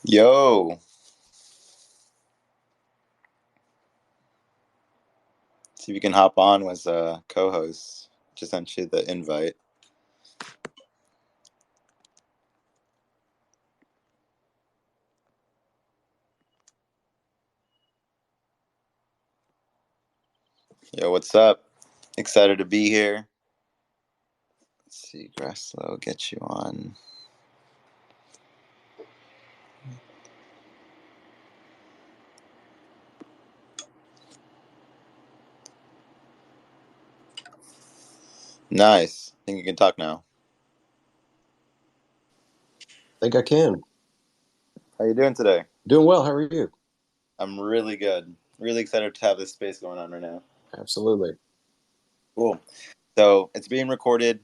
Yo, see if you can hop on as a co-host. Just sent you the invite. Yo, what's up? Excited to be here. Let's see, Glaslo, get you on. Nice. I think you can talk now. Think I can. How you doing today? Doing well. How are you? I'm really good. Really excited to have this space going on right now. Absolutely. Cool. So it's being recorded.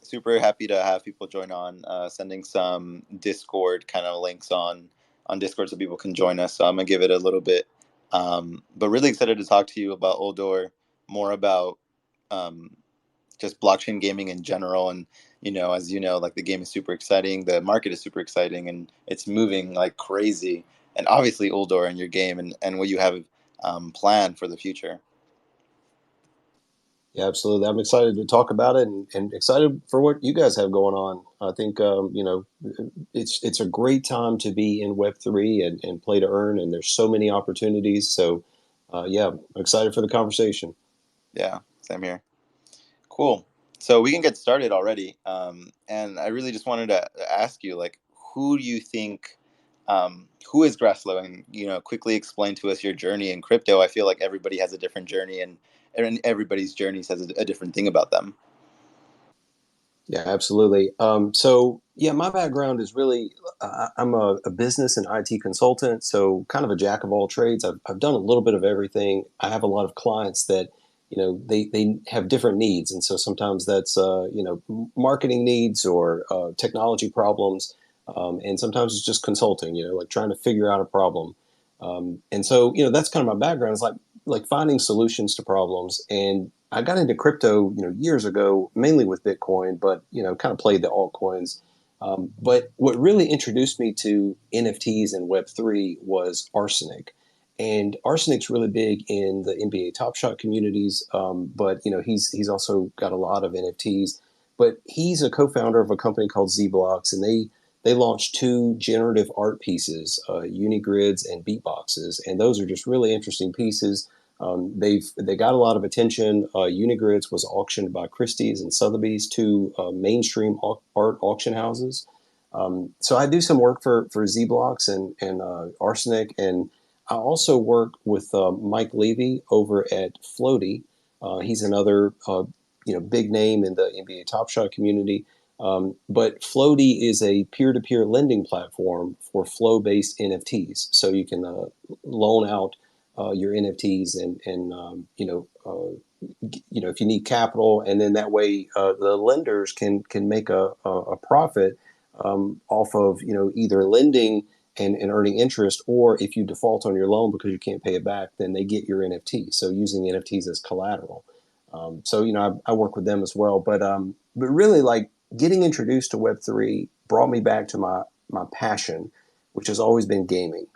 Super happy to have people join on. Sending some Discord kind of links on Discord so people can join us. So I'm gonna give it a little bit. But really excited to talk to you about Uldor, more about um, just blockchain gaming in general. And as you know, like the game is super exciting, the market is super exciting, and it's moving like crazy. And obviously Uldor and your game and what you have planned for the future. Yeah, absolutely. I'm excited to talk about it and excited for what you guys have going on. I think it's a great time to be in Web3 and play to earn, and there's so many opportunities. So, yeah, I'm excited for the conversation. Yeah, same here. Cool. So we can get started already. And I really just wanted to ask you, like, who do you think, who is Graslow? And, quickly explain to us your journey in crypto. I feel like everybody has a different journey, and everybody's journey says a different thing about them. Yeah, absolutely. Yeah, my background is really I'm a business and IT consultant, so kind of a jack of all trades. I've done a little bit of everything. I have a lot of clients that they have different needs, and so sometimes that's marketing needs or technology problems, and sometimes it's just consulting. Like trying to figure out a problem. And so that's kind of my background. It's like finding solutions to problems. And I got into crypto, years ago, mainly with Bitcoin, but kind of played the altcoins. But what really introduced me to NFTs and Web3 was Arsenic. And Arsenic's really big in the NBA Top Shot communities, but he's also got a lot of NFTs. But he's a co-founder of a company called Z Blocks, and they launched two generative art pieces, Unigrids and Beatboxes, and those are just really interesting pieces. They got a lot of attention. Unigrids was auctioned by Christie's and Sotheby's, two mainstream art auction houses. So I do some work for Z Blocks and Arsenic, and I also work with Mike Levy over at Floaty. He's another big name in the NBA Top Shot community. But Floaty is a peer-to-peer lending platform for flow-based NFTs. So you can loan out your NFTs and if you need capital, and then that way the lenders can make a profit off of either lending and earning interest, or if you default on your loan because you can't pay it back, then they get your NFT. So using NFTs as collateral. I work with them as well, but really like getting introduced to Web3 brought me back to my passion, which has always been gaming.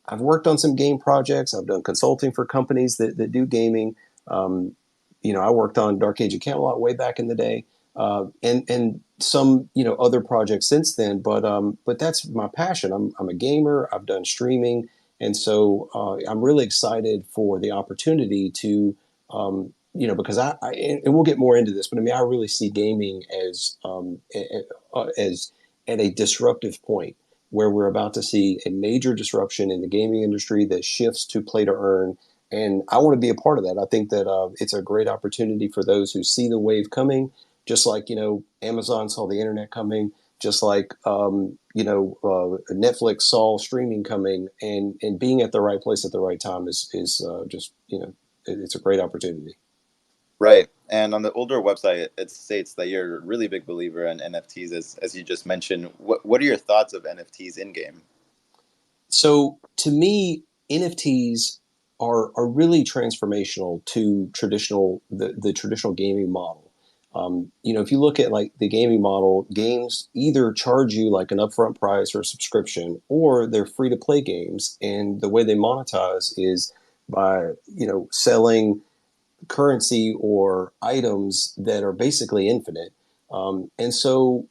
I've worked on some game projects. I've done consulting for companies that do gaming. I worked on Dark Age of Camelot way back in the day, and some other projects since then. But that's my passion. I'm a gamer. I've done streaming, and so I'm really excited for the opportunity to because and we'll get more into this, but I mean I really see gaming as at a disruptive point where we're about to see a major disruption in the gaming industry that shifts to play to earn. And I want to be a part of that. I think that it's a great opportunity for those who see the wave coming, just like, Amazon saw the internet coming, just like, Netflix saw streaming coming, and being at the right place at the right time is just, it's a great opportunity. Right. And on the older website, it states that you're a really big believer in NFTs, as you just mentioned. What are your thoughts of NFTs in game? So to me, NFTs are really transformational to the traditional gaming model. If you look at like the gaming model, games either charge you like an upfront price or a subscription, or they're free to play games. And the way they monetize is by, selling currency or items that are basically infinite. And so,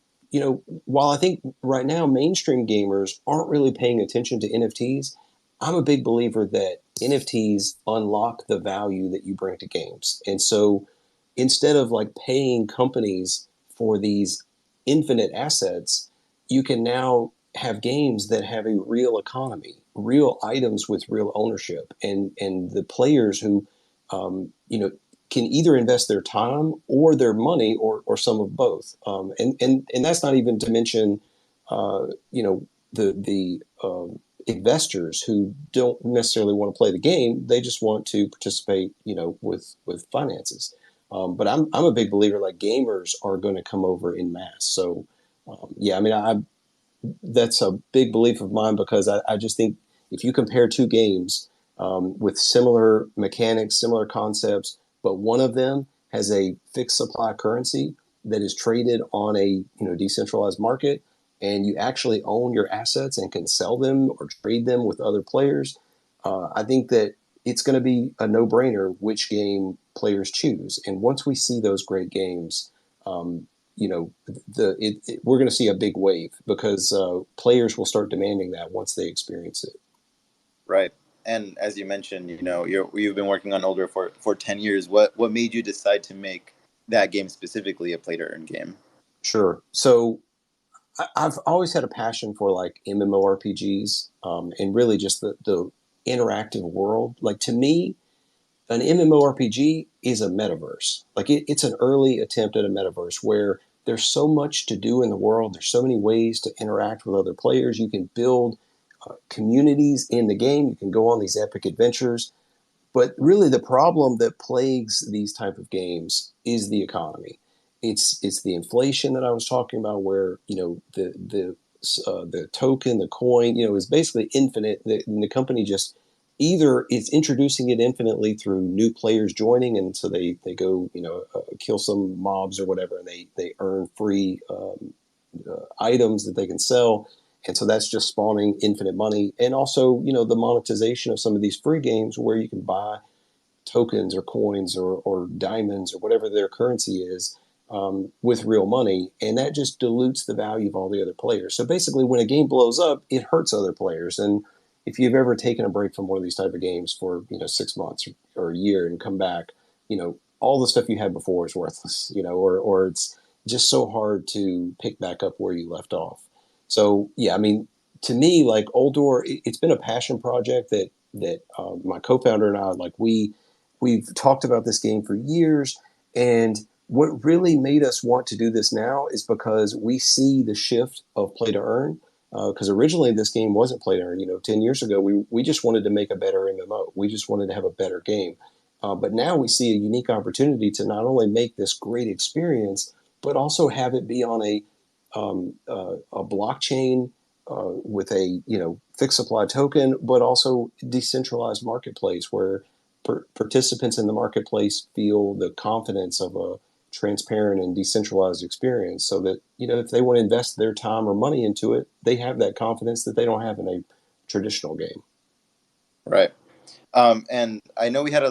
while I think right now mainstream gamers aren't really paying attention to NFTs, I'm a big believer that NFTs unlock the value that you bring to games. And so instead of like paying companies for these infinite assets, you can now have games that have a real economy, real items with real ownership, and the players who can either invest their time or their money or some of both. And that's not even to mention, the investors who don't necessarily want to play the game. They just want to participate, with finances. But I'm a big believer like gamers are going to come over in mass. So yeah, I mean, that's a big belief of mine because I just think if you compare two games with similar mechanics, similar concepts, but one of them has a fixed supply currency that is traded on a decentralized market, and you actually own your assets and can sell them or trade them with other players, I think that it's going to be a no-brainer which game players choose. And once we see those great games, we're going to see a big wave because players will start demanding that once they experience it. Right. And as you mentioned, you've been working on Uldor for 10 years. What made you decide to make that game specifically a play to earn game? Sure. So I've always had a passion for like MMORPGs, and really just the interactive world. Like to me, an MMORPG is a metaverse. Like it's an early attempt at a metaverse where there's so much to do in the world. There's so many ways to interact with other players. You can build communities in the game. You can go on these epic adventures. But really, the problem that plagues these type of games is the economy. It's the inflation that I was talking about, where the token, the coin, is basically infinite. And the company just either it's introducing it infinitely through new players joining, and so they go kill some mobs or whatever, and they earn free items that they can sell, and so that's just spawning infinite money. And also the monetization of some of these free games where you can buy tokens or coins or diamonds or whatever their currency is, with real money, and that just dilutes the value of all the other players. So basically, when a game blows up, it hurts other players. And if you've ever taken a break from one of these type of games for 6 months or a year and come back, all the stuff you had before is worthless, or it's just so hard to pick back up where you left off. So yeah, I mean, to me, like Uldor, it's been a passion project that my co-founder and I, like we've talked about this game for years. And what really made us want to do this now is because we see the shift of play to earn. Because originally this game wasn't play to earn. 10 years ago, we just wanted to make a better MMO. We just wanted to have a better game. But now we see a unique opportunity to not only make this great experience, but also have it be on a blockchain with a fixed supply token, but also decentralized marketplace where participants in the marketplace feel the confidence of a transparent and decentralized experience, so that if they want to invest their time or money into it, they have that confidence that they don't have in a traditional game. Right. And I know we had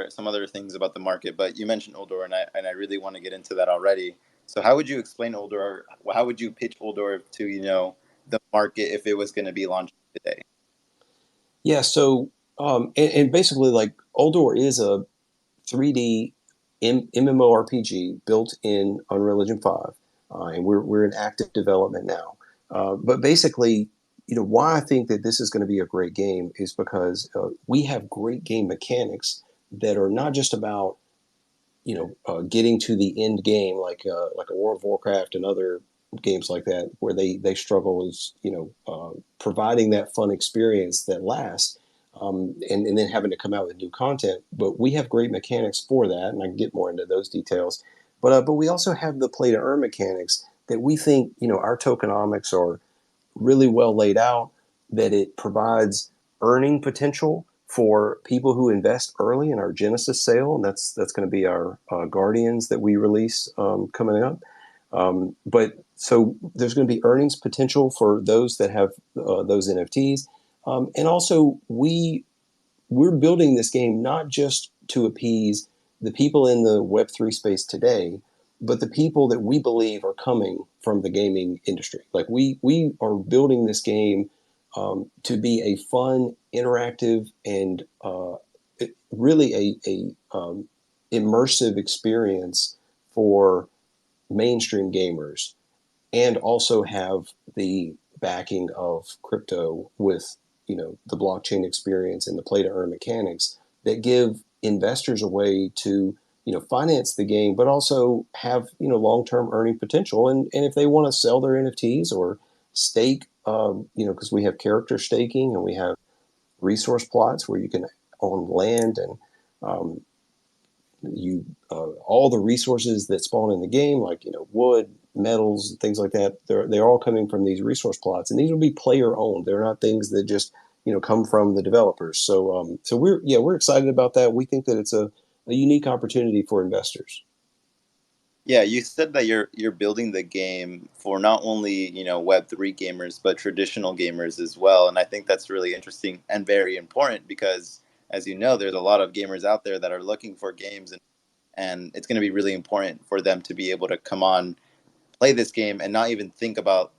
some other things about the market, but you mentioned Uldor, and I really want to get into that already. So how would you explain Uldor? How would you pitch Uldor to the market if it was going to be launched today? Yeah. So and basically, like Uldor is a 3D MMORPG built in Unreal Engine 5, and we're in active development now. But basically, why I think that this is going to be a great game is because we have great game mechanics that are not just about getting to the end game like a World of Warcraft and other games like that, where they struggle is providing that fun experience that lasts. And then having to come out with new content. But we have great mechanics for that, and I can get more into those details. But we also have the play to earn mechanics that we think our tokenomics are really well laid out. That it provides earning potential for people who invest early in our Genesis sale, and that's going to be our Guardians that we release coming up. But so there's going to be earnings potential for those that have those NFTs, and also we're building this game not just to appease the people in the Web3 space today, but the people that we believe are coming from the gaming industry. Like we are building this game to be a fun, interactive, and really a immersive experience for mainstream gamers, and also have the backing of crypto with the blockchain experience and the play to earn mechanics that give investors a way to finance the game, but also have long-term earning potential. And if they want to sell their NFTs or stake, because we have character staking and we have resource plots where you can own land and all the resources that spawn in the game, like wood, metals, things like that. They're all coming from these resource plots, and these will be player owned. They're not things that just come from the developers. So we're excited about that. We think that it's a unique opportunity for investors. Yeah, you said that you're building the game for not only Web3 gamers but traditional gamers as well, and I think that's really interesting and very important because, as you know, there's a lot of gamers out there that are looking for games, and it's going to be really important for them to be able to come on, play this game, and not even think about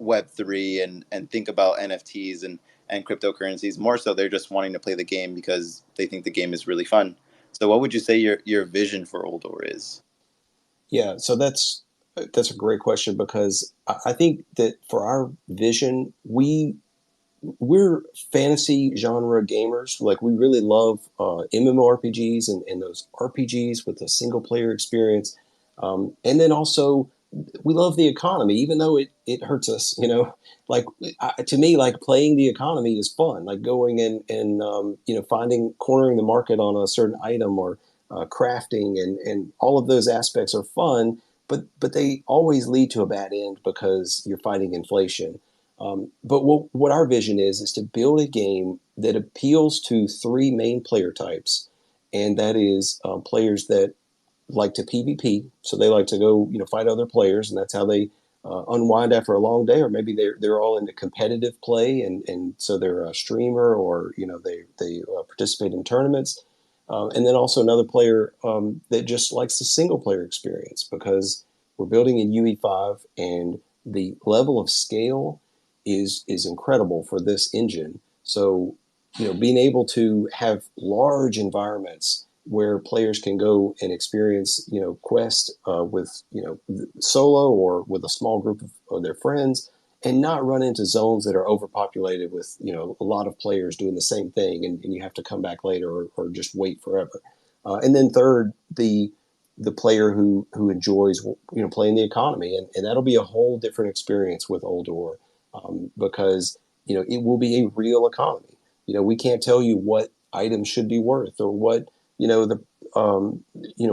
Web3 and think about NFTs and cryptocurrencies. More so, they're just wanting to play the game because they think the game is really fun. So, what would you say your vision for Uldor is? Yeah, so that's a great question, because I think that for our vision, we're fantasy genre gamers. Like, we really love MMORPGs and those RPGs with a single player experience. And then also, we love the economy, even though it hurts us. Like, to me, like, playing the economy is fun. Like going and cornering the market on a certain item, or crafting, and all of those aspects are fun. But they always lead to a bad end because you're fighting inflation. But what our vision is to build a game that appeals to three main player types, and that is players that like to PvP, so they like to go fight other players, and that's how they unwind after a long day. Or maybe they're all into competitive play, and so they're a streamer, or they participate in tournaments. And then also another player that just likes the single player experience, because we're building in UE5, and the level of scale is incredible for this engine. So, being able to have large environments where players can go and experience, quest with, solo or with a small group of their friends, and not run into zones that are overpopulated with, a lot of players doing the same thing, and you have to come back later, or just wait forever. And then third, the player who enjoys, playing the economy, and that'll be a whole different experience with Uldor, because it will be a real economy. We can't tell you what items should be worth, or what the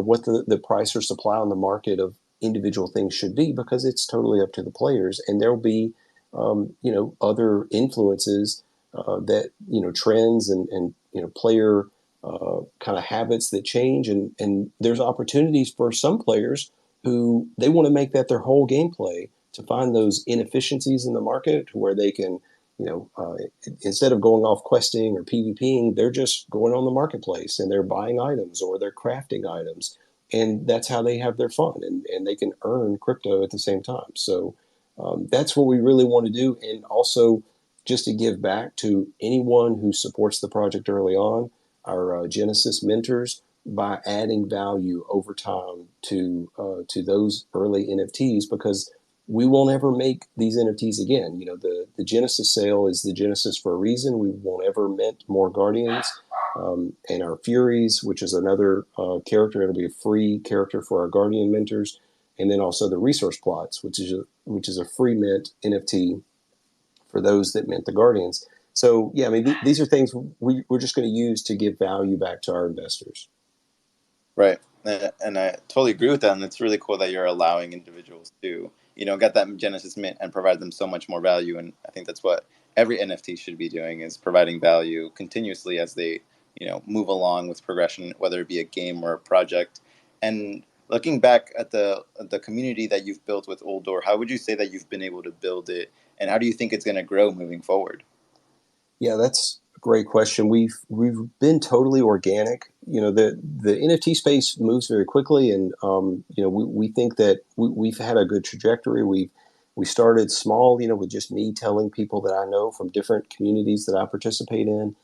what the price or supply on the market of individual things should be, because it's totally up to the players. And there'll be other influences, that trends, and player kind of habits that change, and there's opportunities for some players who they want to make that their whole gameplay, to find those inefficiencies in the market, where they can, instead of going off questing or PvPing, they're just going on the marketplace and they're buying items, or they're crafting items. And that's how they have their fun, and they can earn crypto at the same time. So that's what we really want to do. And also, just to give back to anyone who supports the project early on, our Genesis mentors, by adding value over time to those early NFTs, because we won't ever make these NFTs again. The Genesis sale is the Genesis for a reason. We won't ever mint more Guardians. And our Furies, which is another character, it'll be a free character for our Guardian mentors. And then also the resource plots, which is a free mint NFT for those that mint the Guardians. So yeah, I mean, these are things we're just going to use to give value back to our investors. Right. And I totally agree with that. And it's really cool that you're allowing individuals to get that Genesis mint and provide them so much more value. And I think that's what every NFT should be doing, is providing value continuously as they move along with progression, whether it be a game or a project. And looking back at the community that you've built with Uldor, how would you say that you've been able to build it, and how do you think it's going to grow moving forward? Yeah, that's a great question. We've been totally organic. The NFT space moves very quickly, and we think that we've had a good trajectory. We started small, with just me telling people that I know from different communities that I participate in,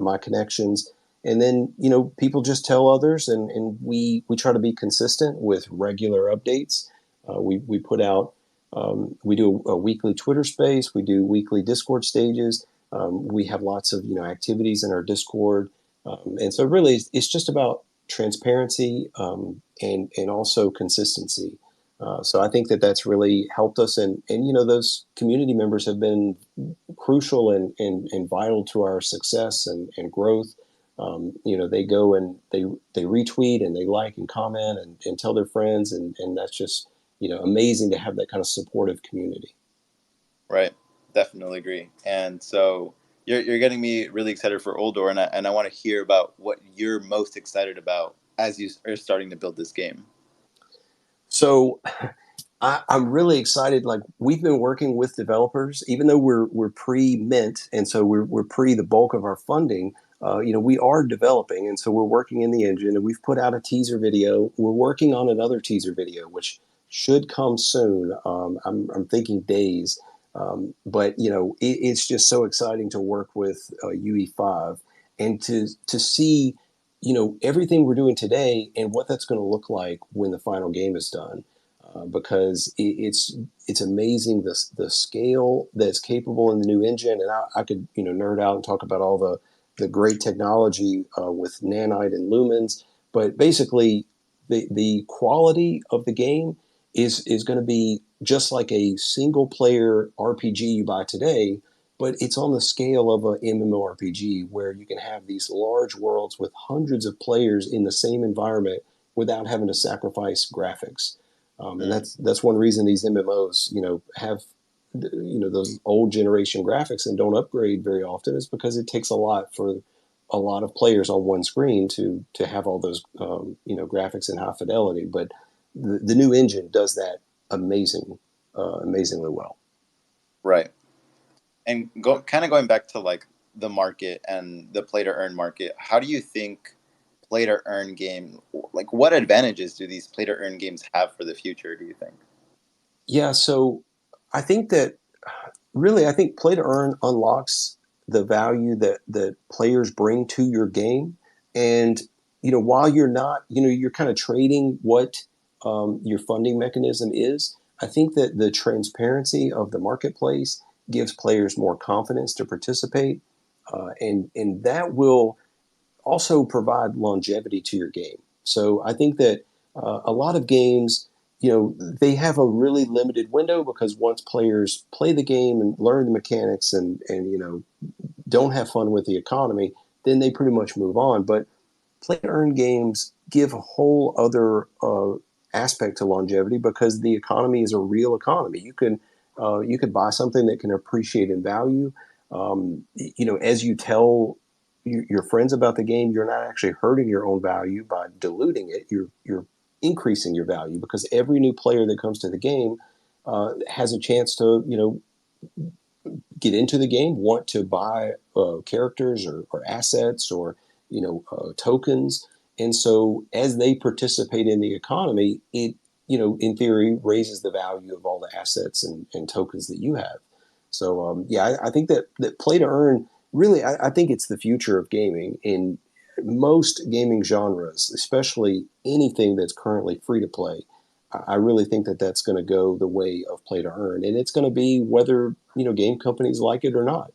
my connections, and then people just tell others, and we try to be consistent with regular updates. We put out. We do a weekly Twitter space. We do weekly Discord stages. We have lots of activities in our Discord, and so really it's just about transparency and also consistency. So I think that that's really helped us, and those community members have been crucial and vital to our success and growth. They go and they retweet and they like and comment and tell their friends, and that's just amazing to have that kind of supportive community. Right. Definitely agree. And so you're getting me really excited for Uldor, and I want to hear about what you're most excited about as you are starting to build this game. So I'm really excited. Like, we've been working with developers, even though we're pre-mint, and so we're pre the bulk of our funding. We are developing, and so we're working in the engine, and we've put out a teaser video. We're working on another teaser video, which should come soon. I'm thinking days, but it's just so exciting to work with UE5 and to see everything we're doing today and what that's going to look like when the final game is done. Because it's amazing the scale that's capable in the new engine, and I could nerd out and talk about all the great technology with nanite and lumens, but basically the quality of the game is going to be just like a single player RPG you buy today, but it's on the scale of a MMORPG where you can have these large worlds with hundreds of players in the same environment without having to sacrifice graphics. And that's one reason these MMOs, have those old generation graphics and don't upgrade very often, is because it takes a lot for a lot of players on one screen to have all those graphics in high fidelity. But the new engine does that amazingly well. Right. And kind of going back to like the market and the play to earn market, how do you think play to earn game, like what advantages do these play to earn games have for the future, do you think? Yeah, so I think that I think play to earn unlocks the value that players bring to your game. And while you're not, you're kind of trading what your funding mechanism is. I think that the transparency of the marketplace gives players more confidence to participate, and that will also provide longevity to your game. So I think that a lot of games, they have a really limited window, because once players play the game and learn the mechanics and don't have fun with the economy, then they pretty much move on. But play to earn games give a whole other aspect to longevity, because the economy is a real economy. You could buy something that can appreciate in value. As you tell your friends about the game, you're not actually hurting your own value by diluting it. You're increasing your value, because every new player that comes to the game has a chance to get into the game, want to buy characters or assets or tokens, and so as they participate in the economy, it in theory raises the value of all the assets and tokens that you have. So I think that play to earn, really, I think it's the future of gaming in most gaming genres, especially anything that's currently free to play. I really think that that's going to go the way of play to earn, and it's going to be whether game companies like it or not,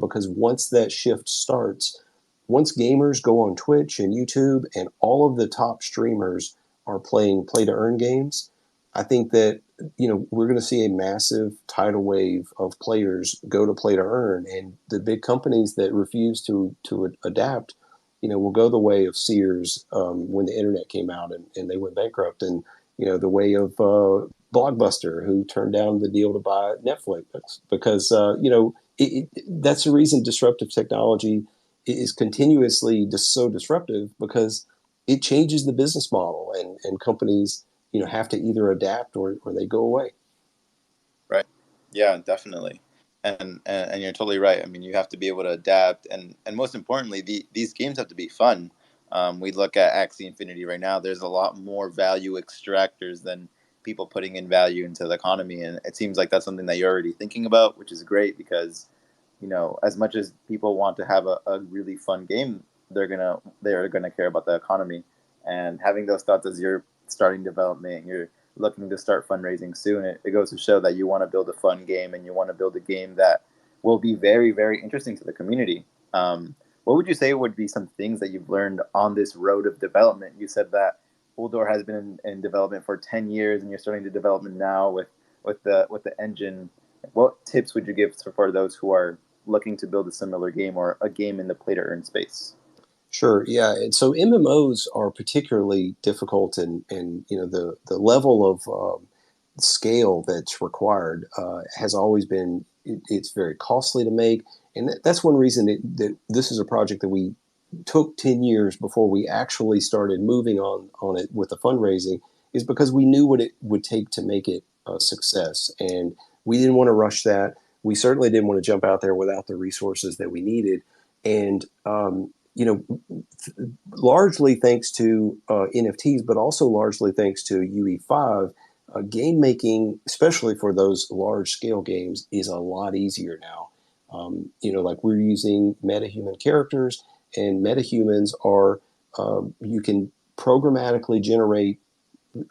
because once that shift starts, once gamers go on Twitch and YouTube and all of the top streamers are playing play to earn games, I think that we're going to see a massive tidal wave of players go to play to earn, and the big companies that refuse to adapt, will go the way of Sears when the internet came out and they went bankrupt, and the way of Blockbuster, who turned down the deal to buy Netflix because that's the reason disruptive technology is continuously just so disruptive, because it changes the business model, and companies have to either adapt or they go away. Right. Yeah, definitely. And you're totally right. I mean, you have to be able to adapt, and most importantly, these games have to be fun. We look at Axie Infinity right now. There's a lot more value extractors than people putting in value into the economy, and it seems like that's something that you're already thinking about, which is great because as much as people want to have a really fun game, they're gonna care about the economy, and having those thoughts as you're starting development, you're looking to start fundraising soon. It goes to show that you want to build a fun game and you want to build a game that will be very, very interesting to the community. What would you say would be some things that you've learned on this road of development? You said that Uldor has been in development for 10 years, and you're starting to development now with the engine. What tips would you give for those who are looking to build a similar game or a game in the play to earn space? Sure, yeah. And so MMOs are particularly difficult, and the level of scale that's required has always been, it's very costly to make, and that's one reason that this is a project that we took 10 years before we actually started moving on it with the fundraising, is because we knew what it would take to make it a success, and we didn't want to rush that. We certainly didn't want to jump out there without the resources that we needed, and largely thanks to NFTs, but also largely thanks to UE5, game making, especially for those large scale games, is a lot easier now. Like we're using metahuman characters, and metahumans are, you can programmatically generate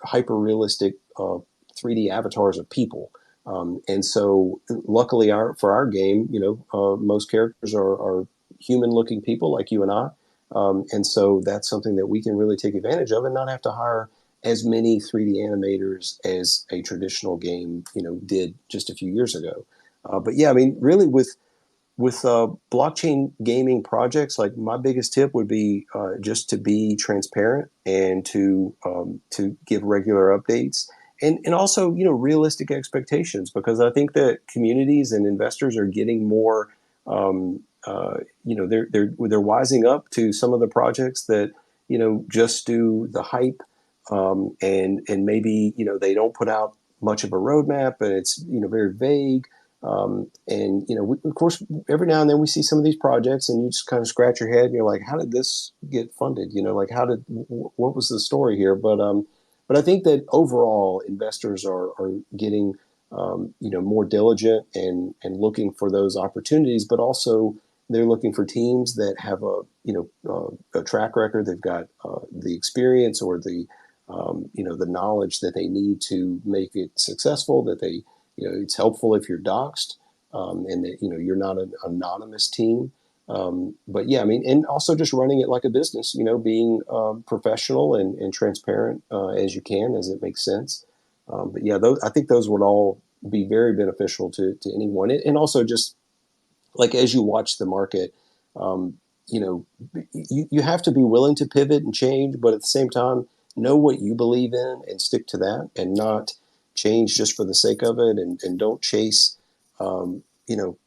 hyper realistic 3D avatars of people. And so, luckily, for our game, most characters are human-looking people like you and I, and so that's something that we can really take advantage of and not have to hire as many 3D animators as a traditional game, did just a few years ago. But yeah, I mean, really, with blockchain gaming projects, like my biggest tip would be just to be transparent and to give regular updates, and also realistic expectations, because I think that communities and investors are getting more they're wising up to some of the projects that just do the hype, and maybe they don't put out much of a roadmap, and it's very vague. And of course, every now and then we see some of these projects, and you just kind of scratch your head, and you're like, "How did this get funded? Like what was the story here?" But I think that overall, investors are getting more diligent and looking for those opportunities, but also they're looking for teams that have a track record. They've got the experience or the knowledge that they need to make it successful. That they it's helpful if you're doxxed, and that you're not an anonymous team. But yeah, I mean, and also just running it like a business. Being professional and transparent as you can, as it makes sense. But yeah, I think those would all be very beneficial to anyone, and also just like as you watch the market, you have to be willing to pivot and change, but at the same time, know what you believe in and stick to that, and not change just for the sake of it, and don't chase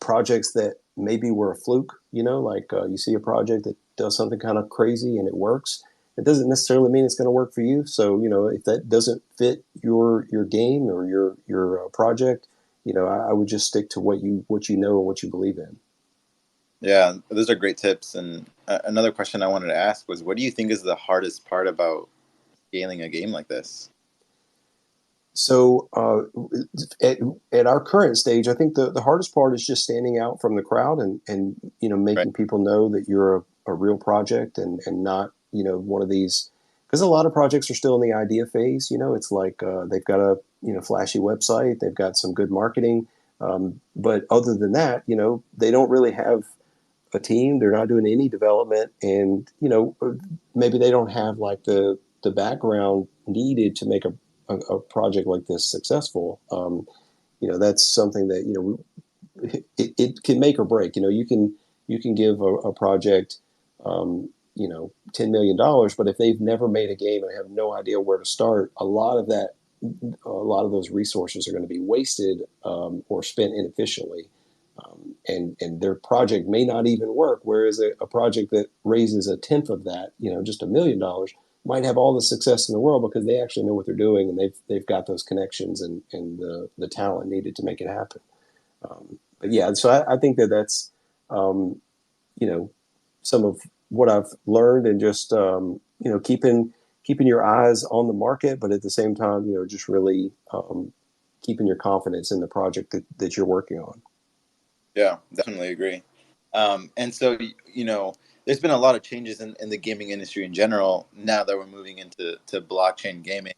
projects that maybe were a fluke. Like you see a project that does something kind of crazy and it works. It doesn't necessarily mean it's going to work for you. So if that doesn't fit your game or your project, I would just stick to what you know and what you believe in. Yeah, those are great tips. And another question I wanted to ask was, what do you think is the hardest part about scaling a game like this? So at our current stage, I think the hardest part is just standing out from the crowd, and Right. making people know that you're a real project, and not one of these, because a lot of projects are still in the idea phase. It's like they've got a flashy website, they've got some good marketing, but other than that, they don't really have a team. They're not doing any development, and maybe they don't have like the background needed to make a project like this successful. That's something that it can make or break. You can give a project $10 million, but if they've never made a game and have no idea where to start, a lot of that a lot of those resources are going to be wasted or spent inefficiently. And their project may not even work. Whereas a project that raises a tenth of that, just $1 million, might have all the success in the world because they actually know what they're doing and they've got those connections and the talent needed to make it happen. But yeah, so I think that's you know some of what I've learned, and just keeping your eyes on the market, but at the same time, just really keeping your confidence in the project that you're working on. Yeah, definitely agree. And so, there's been a lot of changes in the gaming industry in general now that we're moving into blockchain gaming.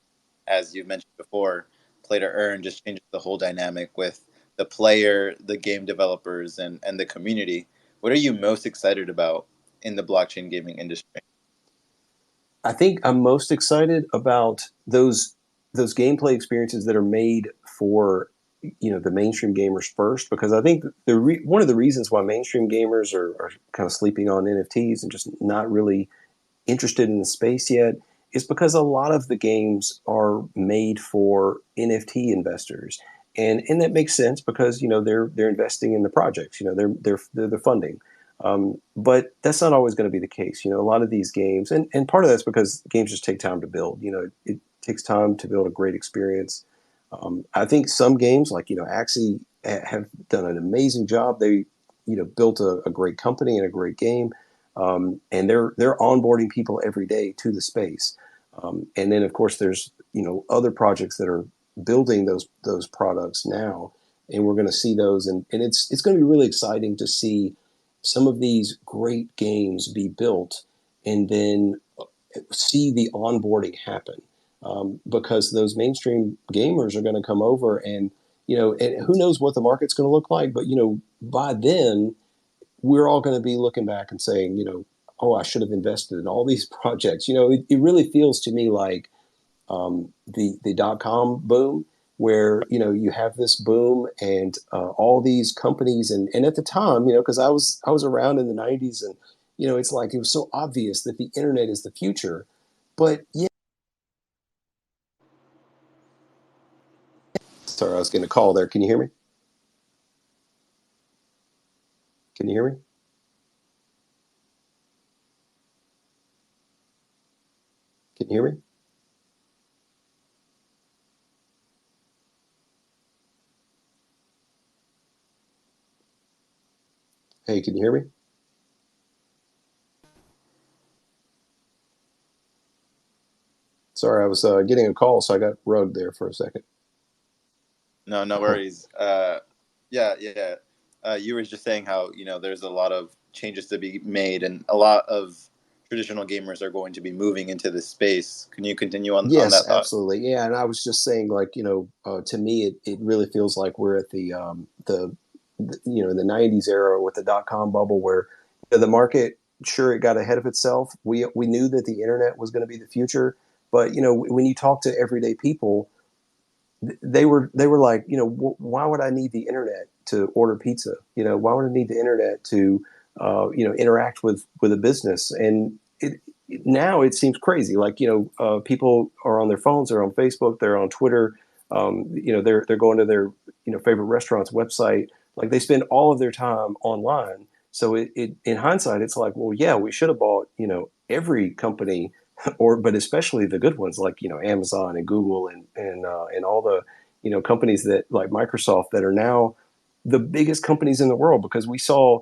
As you've mentioned before, play to earn just changes the whole dynamic with the player, the game developers, and the community. What are you most excited about in the blockchain gaming industry? I think I'm most excited about those gameplay experiences that are made for the mainstream gamers first, because I think one of the reasons why mainstream gamers are kind of sleeping on NFTs and just not really interested in the space yet is because a lot of the games are made for NFT investors, and that makes sense because they're investing in the projects, they're the funding. But that's not always going to be the case. A lot of these games, and part of that's because games just take time to build. It takes time to build a great experience. I think some games like Axie have done an amazing job. They built a great company and a great game, and they're onboarding people every day to the space. And then of course there's other projects that are building those products now, and we're going to see those, and it's going to be really exciting to see some of these great games be built and then see the onboarding happen, because those mainstream gamers are going to come over, and and who knows what the market's going to look like, but by then we're all going to be looking back and saying, oh, I should have invested in all these projects. It really feels to me like the dot-com boom, where you have this boom and all these companies, and at the time, because I was around in the 90s, and it's like it was so obvious that the internet is the future. But yeah, sorry, I was getting a call there. Can you hear me? Can you hear me? Can you hear me? Hey, can you hear me? Sorry, I was getting a call, so I got rugged there for a second. No, no worries. Yeah, yeah. You were just saying how there's a lot of changes to be made, and a lot of traditional gamers are going to be moving into this space. Can you continue on Yes, that thought? absolutely. Yeah, and I was just saying, like, to me, it really feels like we're at the the '90s era with the dot-com bubble, where the market, sure, it got ahead of itself. We knew that the internet was going to be the future, but when you talk to everyday people, they were like, why would I need the internet to order pizza? Why would I need the internet to interact with a business? And now it seems crazy. Like people are on their phones, they're on Facebook, they're on Twitter. They're going to their favorite restaurant's website. Like they spend all of their time online. So it in hindsight, it's like, well, yeah, we should have bought every company, but especially the good ones like Amazon and Google and all the companies that like Microsoft that are now the biggest companies in the world, because we saw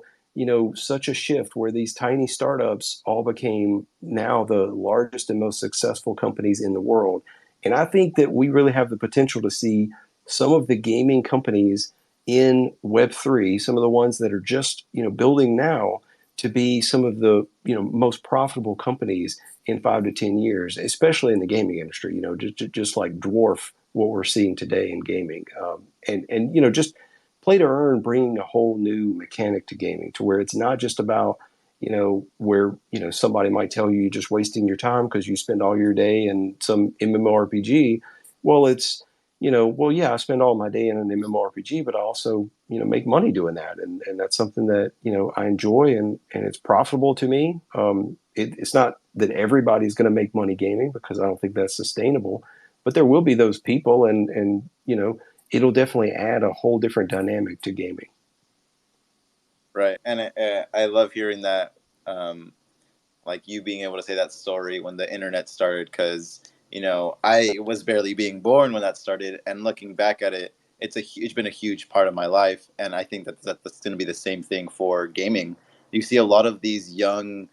such a shift where these tiny startups all became now the largest and most successful companies in the world. And I think that we really have the potential to see some of the gaming companies in Web3, some of the ones that are just building now, to be some of the most profitable companies in 5 to 10 years, especially in the gaming industry. Just like dwarf what we're seeing today in gaming, and just play to earn, bringing a whole new mechanic to gaming, to where it's not just about where somebody might tell you you're just wasting your time because you spend all your day in some MMORPG. Well, it's well, yeah, I spend all my day in an MMORPG, but I also make money doing that, and that's something that I enjoy, and it's profitable to me. It's not that everybody's going to make money gaming, because I don't think that's sustainable, but there will be those people, and it'll definitely add a whole different dynamic to gaming. Right, and I love hearing that, like you being able to say that story when the internet started, because I was barely being born when that started, and looking back at it, it's been a huge part of my life, and I think that's going to be the same thing for gaming. You see a lot of these young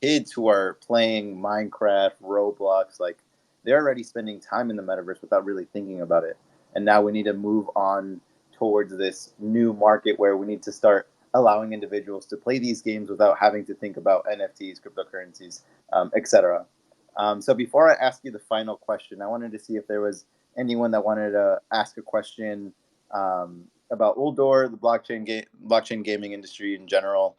kids who are playing Minecraft, Roblox, like they're already spending time in the metaverse without really thinking about it, and now we need to move on towards this new market where we need to start allowing individuals to play these games without having to think about NFTs, cryptocurrencies, etc. So before I ask you the final question, I wanted to see if there was anyone that wanted to ask a question about Uldor, the blockchain gaming industry in general.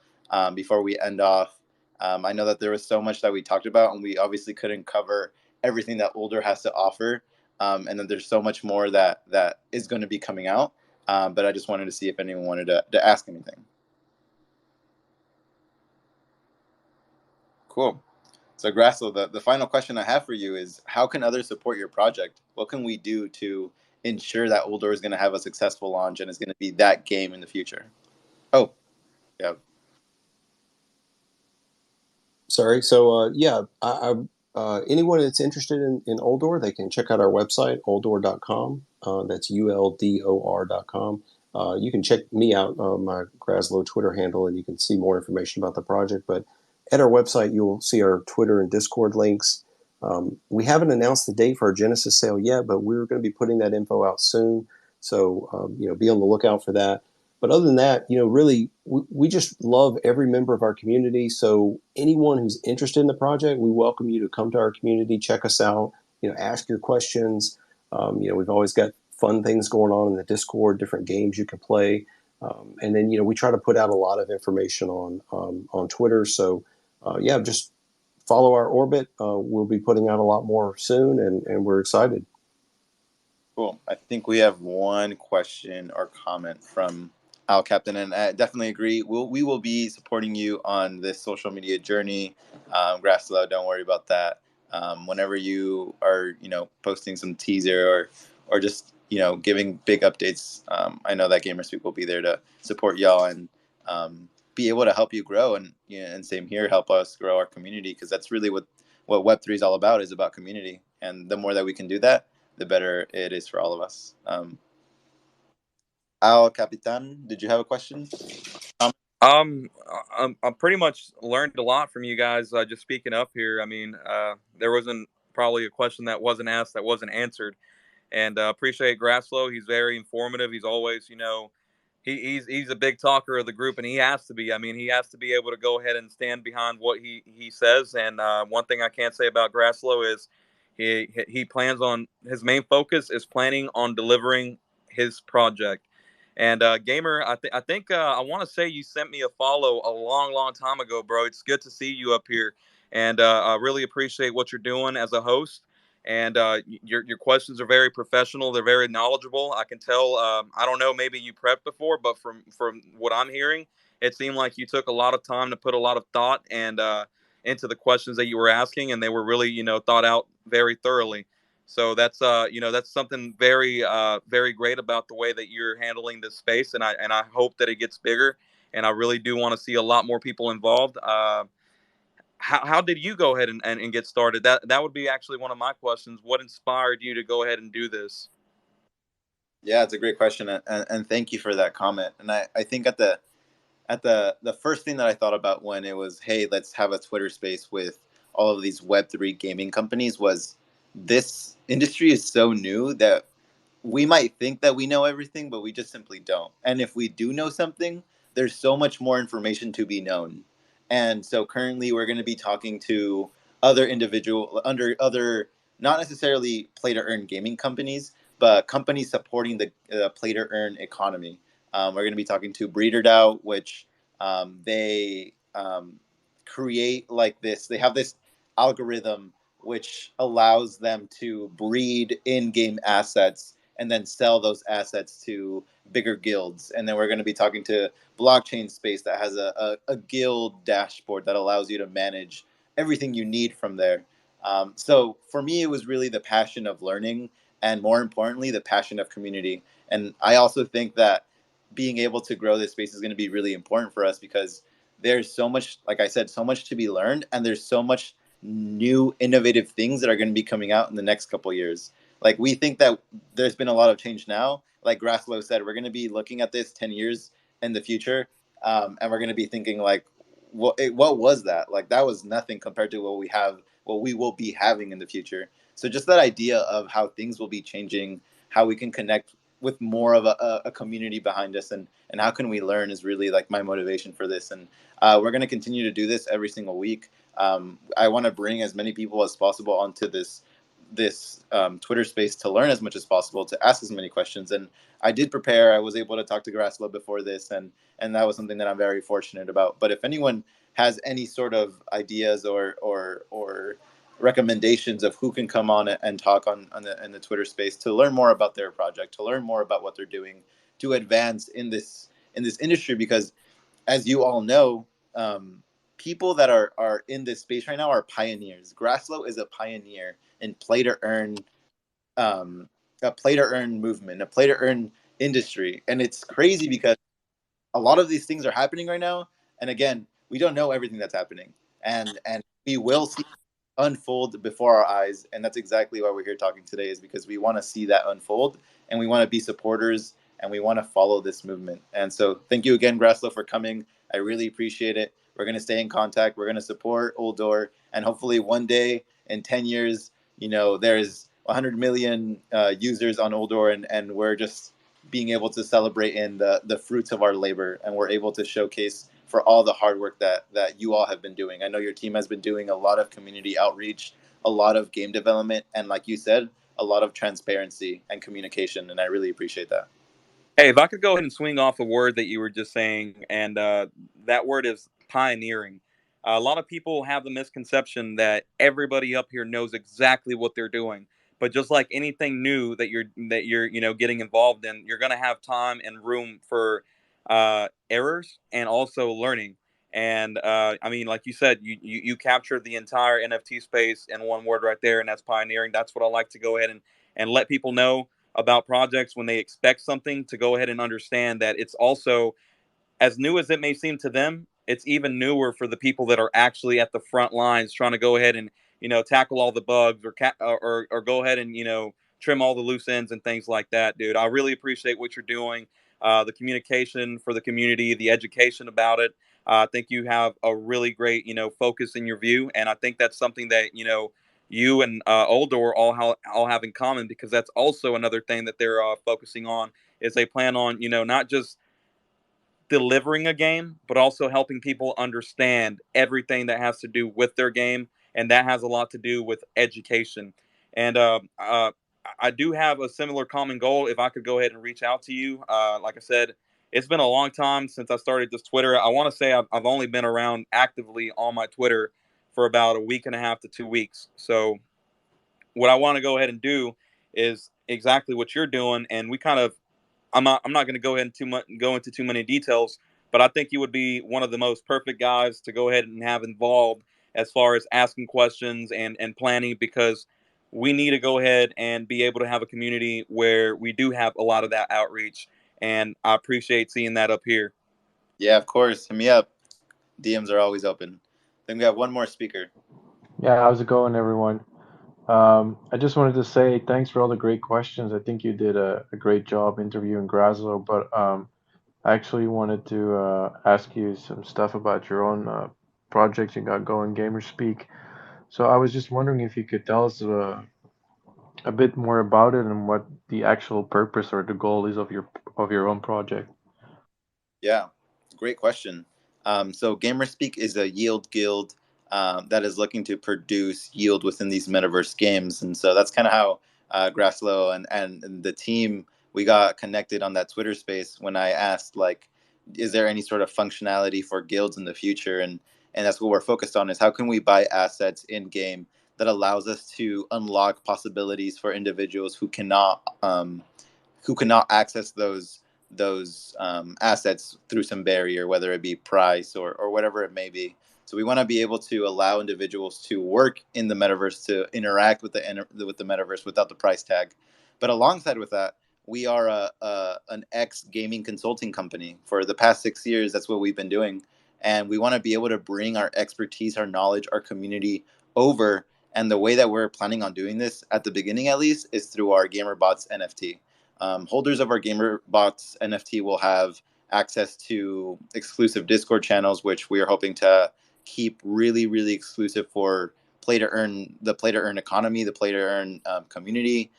Before we end off, I know that there was so much that we talked about, and we obviously couldn't cover everything that Uldor has to offer, and then there's so much more that is going to be coming out. But I just wanted to see if anyone wanted to ask anything. Cool. So, Grassel, the final question I have for you is, how can others support your project? What can we do to ensure that Uldor is going to have a successful launch and is going to be that game in the future? Oh, yeah. Sorry. So anyone that's interested in Uldor, they can check out our website, uldor.com. That's uldor.com. You can check me out, my Glaslo Twitter handle, and you can see more information about the project. But at our website, you'll see our Twitter and Discord links. We haven't announced the date for our Genesis sale yet, but we're going to be putting that info out soon. So, be on the lookout for that. But other than that, really, we just love every member of our community. So anyone who's interested in the project, we welcome you to come to our community, check us out, ask your questions. We've always got fun things going on in the Discord, different games you can play. And then, we try to put out a lot of information on Twitter. So, just follow our orbit. We'll be putting out a lot more soon, and we're excited. Cool. I think we have one question or comment from Al Captain, and I definitely agree. We will be supporting you on this social media journey. Grasslow, don't worry about that. Whenever you are, posting some teaser or just giving big updates, I know that GamerSpeak will be there to support y'all and be able to help you grow, and same here, help us grow our community, because that's really what Web3 is all about, is about community, and the more that we can do that, the better it is for all of us. Al Capitan, did you have a question? I pretty much learned a lot from you guys just speaking up here. I mean, there wasn't probably a question that wasn't asked that wasn't answered, and appreciate Grasslow. He's very informative. He's always, he's a big talker of the group, and he has to be. I mean, he has to be able to go ahead and stand behind what he says. And one thing I can't say about Grasslow is he plans on, his main focus is planning on delivering his project. And Gamer, I think I want to say you sent me a follow a long time ago, bro. It's good to see you up here, and I really appreciate what you're doing as a host. And your questions are very professional. They're very knowledgeable. I can tell. I don't know. Maybe you prepped before, but from what I'm hearing, it seemed like you took a lot of time to put a lot of thought and into the questions that you were asking, and they were really thought out very thoroughly. So that's that's something very great about the way that you're handling this space, and I hope that it gets bigger. And I really do want to see a lot more people involved. How did you go ahead and get started? That would be actually one of my questions. What inspired you to go ahead and do this? Yeah, it's a great question, and thank you for that comment. And I think at the first thing that I thought about when it was, hey, let's have a Twitter space with all of these Web3 gaming companies, was this industry is so new that we might think that we know everything, but we just simply don't. And if we do know something, there's so much more information to be known. And so currently we're going to be talking to other, not necessarily play to earn gaming companies, but companies supporting the play to earn economy. We're going to be talking to Breeder DAO, which they create like this. They have this algorithm which allows them to breed in-game assets and then sell those assets to bigger guilds. And then we're going to be talking to Blockchain Space that has a guild dashboard that allows you to manage everything you need from there. So for me, it was really the passion of learning, and more importantly, the passion of community. And I also think that being able to grow this space is going to be really important for us because there's so much, like I said, so much to be learned, and there's so much new innovative things that are going to be coming out in the next couple of years. Like we think that there's been a lot of change now. Like Graslow said, we're going to be looking at this 10 years in the future, and we're going to be thinking like, what was that? Like that was nothing compared to what we will be having in the future. So just that idea of how things will be changing, how we can connect with more of a community behind us, and how can we learn is really like my motivation for this. And we're going to continue to do this every single week. I want to bring as many people as possible onto this Twitter space to learn as much as possible, to ask as many questions. And I did prepare. I was able to talk to Graslow before this, and that was something that I'm very fortunate about. But if anyone has any sort of ideas or recommendations of who can come on and talk in the Twitter space to learn more about their project, to learn more about what they're doing, to advance in this industry, because as you all know, people that are in this space right now are pioneers. Graslow is a pioneer in play to earn, a play to earn movement, a play to earn industry, and it's crazy because a lot of these things are happening right now. And again, we don't know everything that's happening, and we will see unfold before our eyes. And that's exactly why we're here talking today, is because we want to see that unfold, and we want to be supporters, and we want to follow this movement. And so thank you again, Graslow, for coming. I really appreciate it. We're going to stay in contact. We're going to support Uldor, and hopefully one day in 10 years, there's 100 million users on Uldor, and we're just being able to celebrate in the fruits of our labor, and we're able to showcase for all the hard work that you all have been doing. I know your team has been doing a lot of community outreach, a lot of game development, and like you said, a lot of transparency and communication, and I really appreciate that. Hey, if I could go ahead and swing off a word that you were just saying, and that word is pioneering. A lot of people have the misconception that everybody up here knows exactly what they're doing, but just like anything new that you're getting involved in, you're going to have time and room for errors and also learning. And I mean, like you said, you captured the entire NFT space in one word right there, and that's pioneering. That's what I like to go ahead and let people know about projects when they expect something, to go ahead and understand that it's also, as new as it may seem to them, it's even newer for the people that are actually at the front lines trying to go ahead and tackle all the bugs, or go ahead and trim all the loose ends and things like that. Dude, I really appreciate what you're doing, the communication for the community, the education about it. I think you have a really great focus in your view, and I think that's something that you and Uldor all have in common, because that's also another thing that they're focusing on, is they plan on not just delivering a game, but also helping people understand everything that has to do with their game, and that has a lot to do with education. And I do have a similar common goal. If I could go ahead and reach out to you, like I said, it's been a long time since I started this Twitter. I want to say I've only been around actively on my Twitter for about a week and a half to 2 weeks. So what I want to go ahead and do is exactly what you're doing, and we kind of I'm not going to go into too many details, but I think you would be one of the most perfect guys to go ahead and have involved as far as asking questions and planning, because we need to go ahead and be able to have a community where we do have a lot of that outreach, and I appreciate seeing that up here. Yeah, of course. Hit me up. DMs are always open. Then we have one more speaker. Yeah, how's it going, everyone? I just wanted to say thanks for all the great questions. I think you did a great job interviewing Grazlo, but I actually wanted to ask you some stuff about your own project you got going, GamerSpeak. So I was just wondering if you could tell us a bit more about it and what the actual purpose or the goal is of your own project. Yeah, great question. So GamerSpeak is a yield guild that is looking to produce yield within these metaverse games, and so that's kind of how Graslow and the team, we got connected on that Twitter space when I asked, like, is there any sort of functionality for guilds in the future? And that's what we're focused on, is how can we buy assets in game that allows us to unlock possibilities for individuals who cannot access those assets through some barrier, whether it be price or whatever it may be. So we want to be able to allow individuals to work in the metaverse, to interact with the metaverse without the price tag. But alongside with that, we are an ex gaming consulting company. For the past 6 years, that's what we've been doing, and we want to be able to bring our expertise, our knowledge, our community over. And the way that we're planning on doing this, at the beginning at least, is through our GamerBots NFT. Holders of our GamerBots NFT will have access to exclusive Discord channels, which we are hoping to keep really, really exclusive for the play to earn economy, the play to earn community,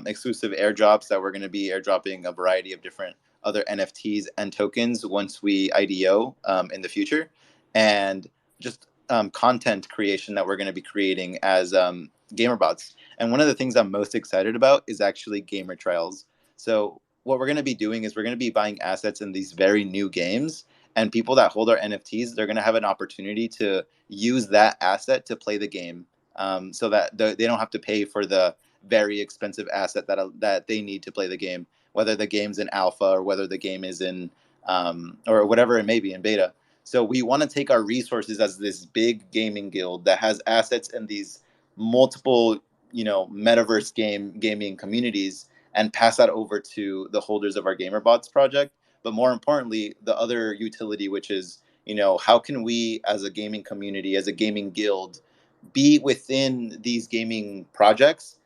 exclusive airdrops that we're going to be airdropping a variety of different other NFTs and tokens once we IDO in the future, and just content creation that we're going to be creating as GamerBots. And one of the things I'm most excited about is actually gamer trials. So what we're going to be doing is we're going to be buying assets in these very new games, and people that hold our NFTs, they're going to have an opportunity to use that asset to play the game, so that they don't have to pay for the very expensive asset that they need to play the game, whether the game's in alpha or whether the game is in or whatever it may be in beta. So we want to take our resources as this big gaming guild that has assets in these multiple, metaverse gaming communities, and pass that over to the holders of our GamerBots project. But more importantly, the other utility, which is, how can we as a gaming community, as a gaming guild, be within these gaming projects,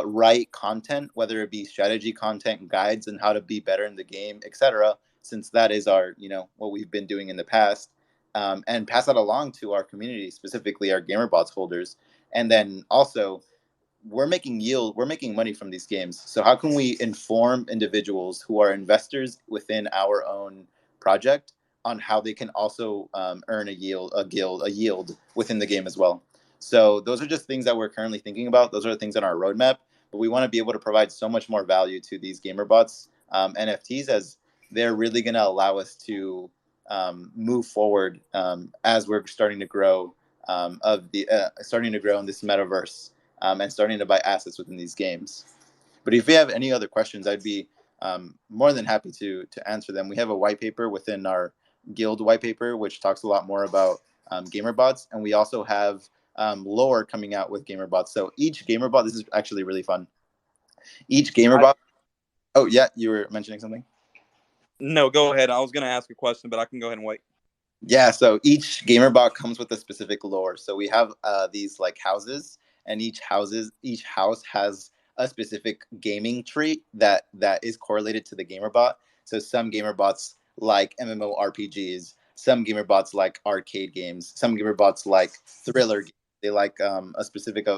write content, whether it be strategy content, guides, and how to be better in the game, etc. Since that is our, what we've been doing in the past, and pass that along to our community, specifically our GamerBots holders. And then also, we're making money from these games. So how can we inform individuals who are investors within our own project on how they can also earn a yield within the game as well? So those are just things that we're currently thinking about. Those are the things on our roadmap, but we want to be able to provide so much more value to these GamerBots NFTs, as they're really going to allow us to move forward as we're starting to grow starting to grow in this metaverse, and starting to buy assets within these games. But if you have any other questions, I'd be more than happy to answer them. We have a white paper within our guild white paper, which talks a lot more about GamerBots, and we also have lore coming out with GamerBots. So each GamerBot, this is actually really fun. Each GamerBot. Oh yeah, you were mentioning something. No, go ahead. I was going to ask a question, but I can go ahead and wait. Yeah, so each GamerBot comes with a specific lore. So we have these like houses, and each house has a specific gaming trait that is correlated to the GamerBot. So some GamerBots like MMORPGs, some GamerBots like arcade games, some GamerBots like thriller games. They like a specific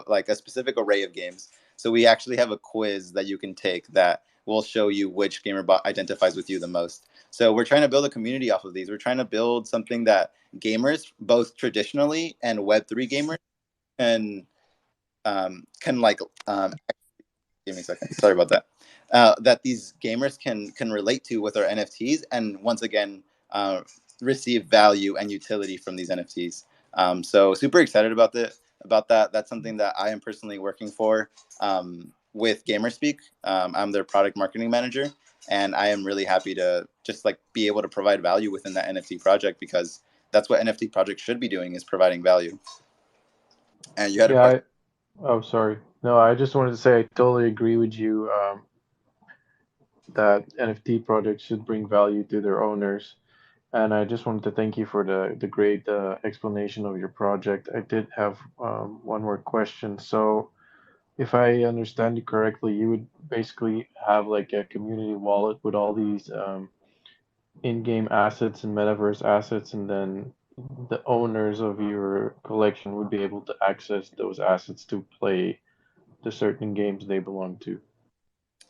array of games. So we actually have a quiz that you can take that will show you which GamerBot identifies with you the most. So we're trying to build a community off of these. We're trying to build something that gamers, both traditionally and Web3 gamers, can like. Give me a second. Sorry about that. That these gamers can relate to with our NFTs, and once again receive value and utility from these NFTs. So super excited about that. That's something that I am personally working for with GamerSpeak. I'm their product marketing manager, and I am really happy to just like be able to provide value within that NFT project, because that's what NFT projects should be doing, is providing value. And you had a question. Oh, sorry. No, I just wanted to say I totally agree with you that NFT projects should bring value to their owners. And I just wanted to thank you for the great explanation of your project. I did have one more question. So, if I understand you correctly, you would basically have like a community wallet with all these in-game assets and metaverse assets, and then the owners of your collection would be able to access those assets to play the certain games they belong to.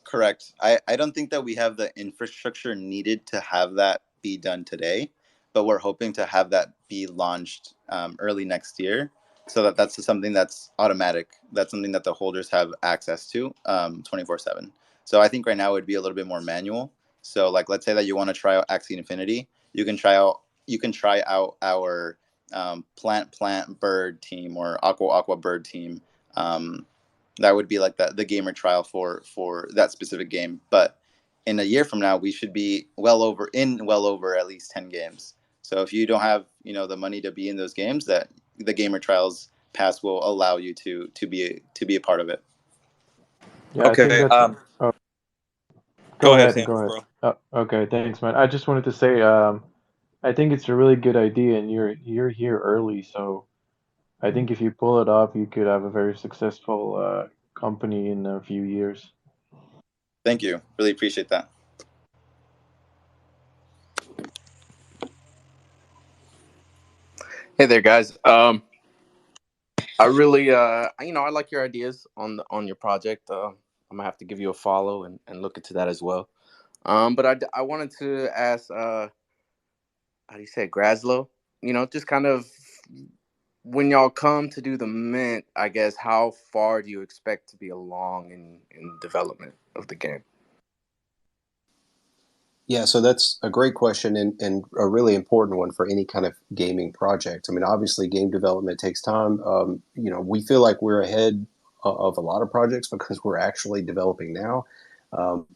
Correct. I don't think that we have the infrastructure needed to have that be done today, but we're hoping to have that be launched early next year, so that's something that's automatic. That's something that the holders have access to 24/7. So I think right now it would be a little bit more manual. So like, let's say that you want to try out Axie Infinity, you can try out our plant bird team or aqua bird team. That would be like the gamer trial for that specific game. But in a year from now, we should be well over at least 10 games. So if you don't have, the money to be in those games, that the Gamer Trials Pass will allow you to be a part of it. Yeah, I think Okay. that's. Oh, Go ahead, go Samus, ahead. bro. Okay, thanks, man. I just wanted to say, I think it's a really good idea, and you're here early, so I think if you pull it off, you could have a very successful company in a few years. Thank you. Really appreciate that. Hey there, guys. I really, I like your ideas on your project. I'm gonna have to give you a follow and look into that as well. But I wanted to ask, how do you say it, Graslow? Just kind of when y'all come to do the mint, I guess, how far do you expect to be along in development of the game? Yeah, so that's a great question and a really important one for any kind of gaming project. I mean, obviously, game development takes time. We feel like we're ahead of a lot of projects because we're actually developing now.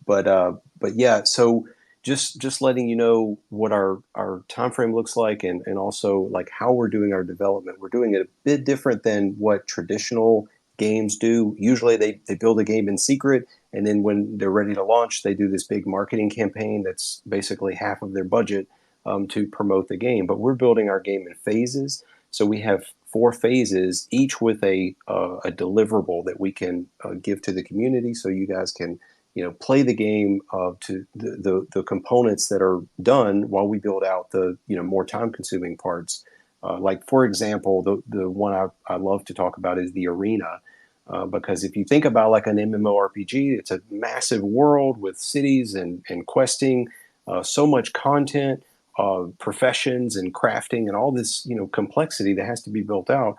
But yeah, so just letting you know what our time frame looks like and also like how we're doing our development. We're doing it a bit different than what traditional games do. Usually, they build a game in secret. And then when they're ready to launch, they do this big marketing campaign that's basically half of their budget to promote the game. But we're building our game in phases. So we have 4 phases, each with a deliverable that we can give to the community, so you guys can play the game to the components that are done while we build out the more time consuming parts. Like for example, the one I love to talk about is the arena. Because if you think about like an MMORPG, it's a massive world with cities and questing, so much content, professions and crafting and all this complexity that has to be built out.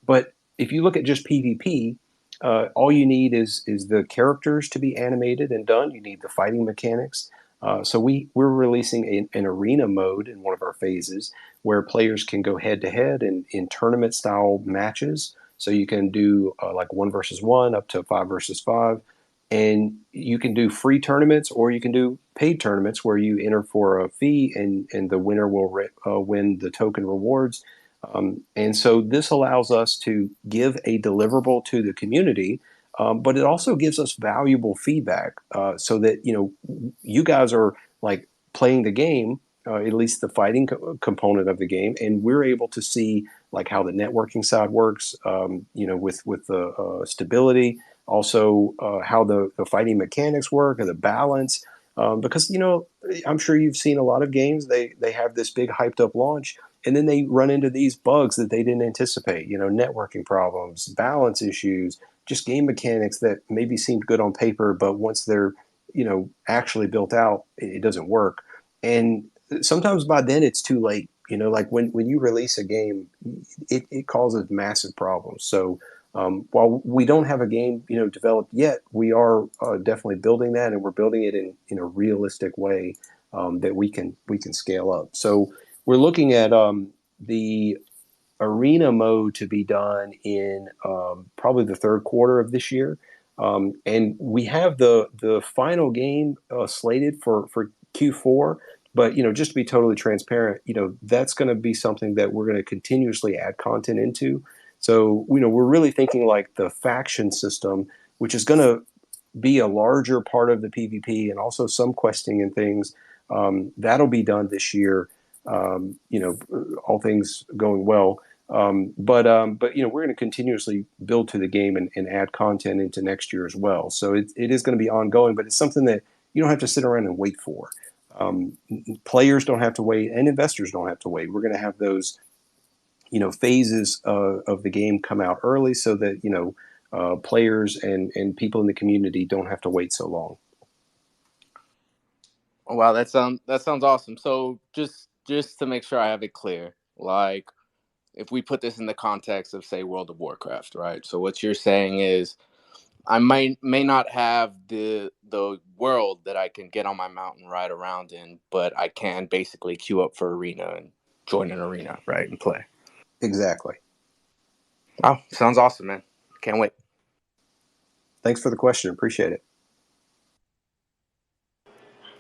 But if you look at just PvP, all you need is the characters to be animated and done. You need the fighting mechanics. So we're releasing an arena mode in one of our phases where players can go head to head in tournament style matches. So you can do like 1 versus 1 up to 5 versus 5. And you can do free tournaments or you can do paid tournaments where you enter for a fee and the winner will win the token rewards. And so this allows us to give a deliverable to the community, but it also gives us valuable feedback so that, you guys are like playing the game, at least the fighting component of the game, and we're able to see like how the networking side works, with the stability, also how the fighting mechanics work and the balance. Because, I'm sure you've seen a lot of games, they have this big hyped up launch, and then they run into these bugs that they didn't anticipate, networking problems, balance issues, just game mechanics that maybe seemed good on paper, but once they're, actually built out, it doesn't work. And sometimes by then it's too late, like when you release a game, it causes massive problems. So while we don't have a game, developed yet, we are definitely building that, and we're building it in a realistic way that we can scale up. So we're looking at the arena mode to be done in probably the 3rd quarter of this year, and we have the final game slated for Q4. But just to be totally transparent, that's going to be something that we're going to continuously add content into. So we're really thinking like the faction system, which is going to be a larger part of the PvP and also some questing and things. That'll be done this year. All things going well. But we're going to continuously build to the game and add content into next year as well. So it is going to be ongoing, but it's something that you don't have to sit around and wait for. Players don't have to wait, and investors don't have to wait. We're going to have those, phases of the game come out early so that players and people in the community don't have to wait so long. Oh, wow, that sounds awesome. So just to make sure I have it clear, like if we put this in the context of say World of Warcraft, right? So what you're saying is I may not have the world that I can get on my mountain ride around in, but I can basically queue up for arena and join an arena, right, and play. Exactly. Oh, sounds awesome, man. Can't wait. Thanks for the question. Appreciate it.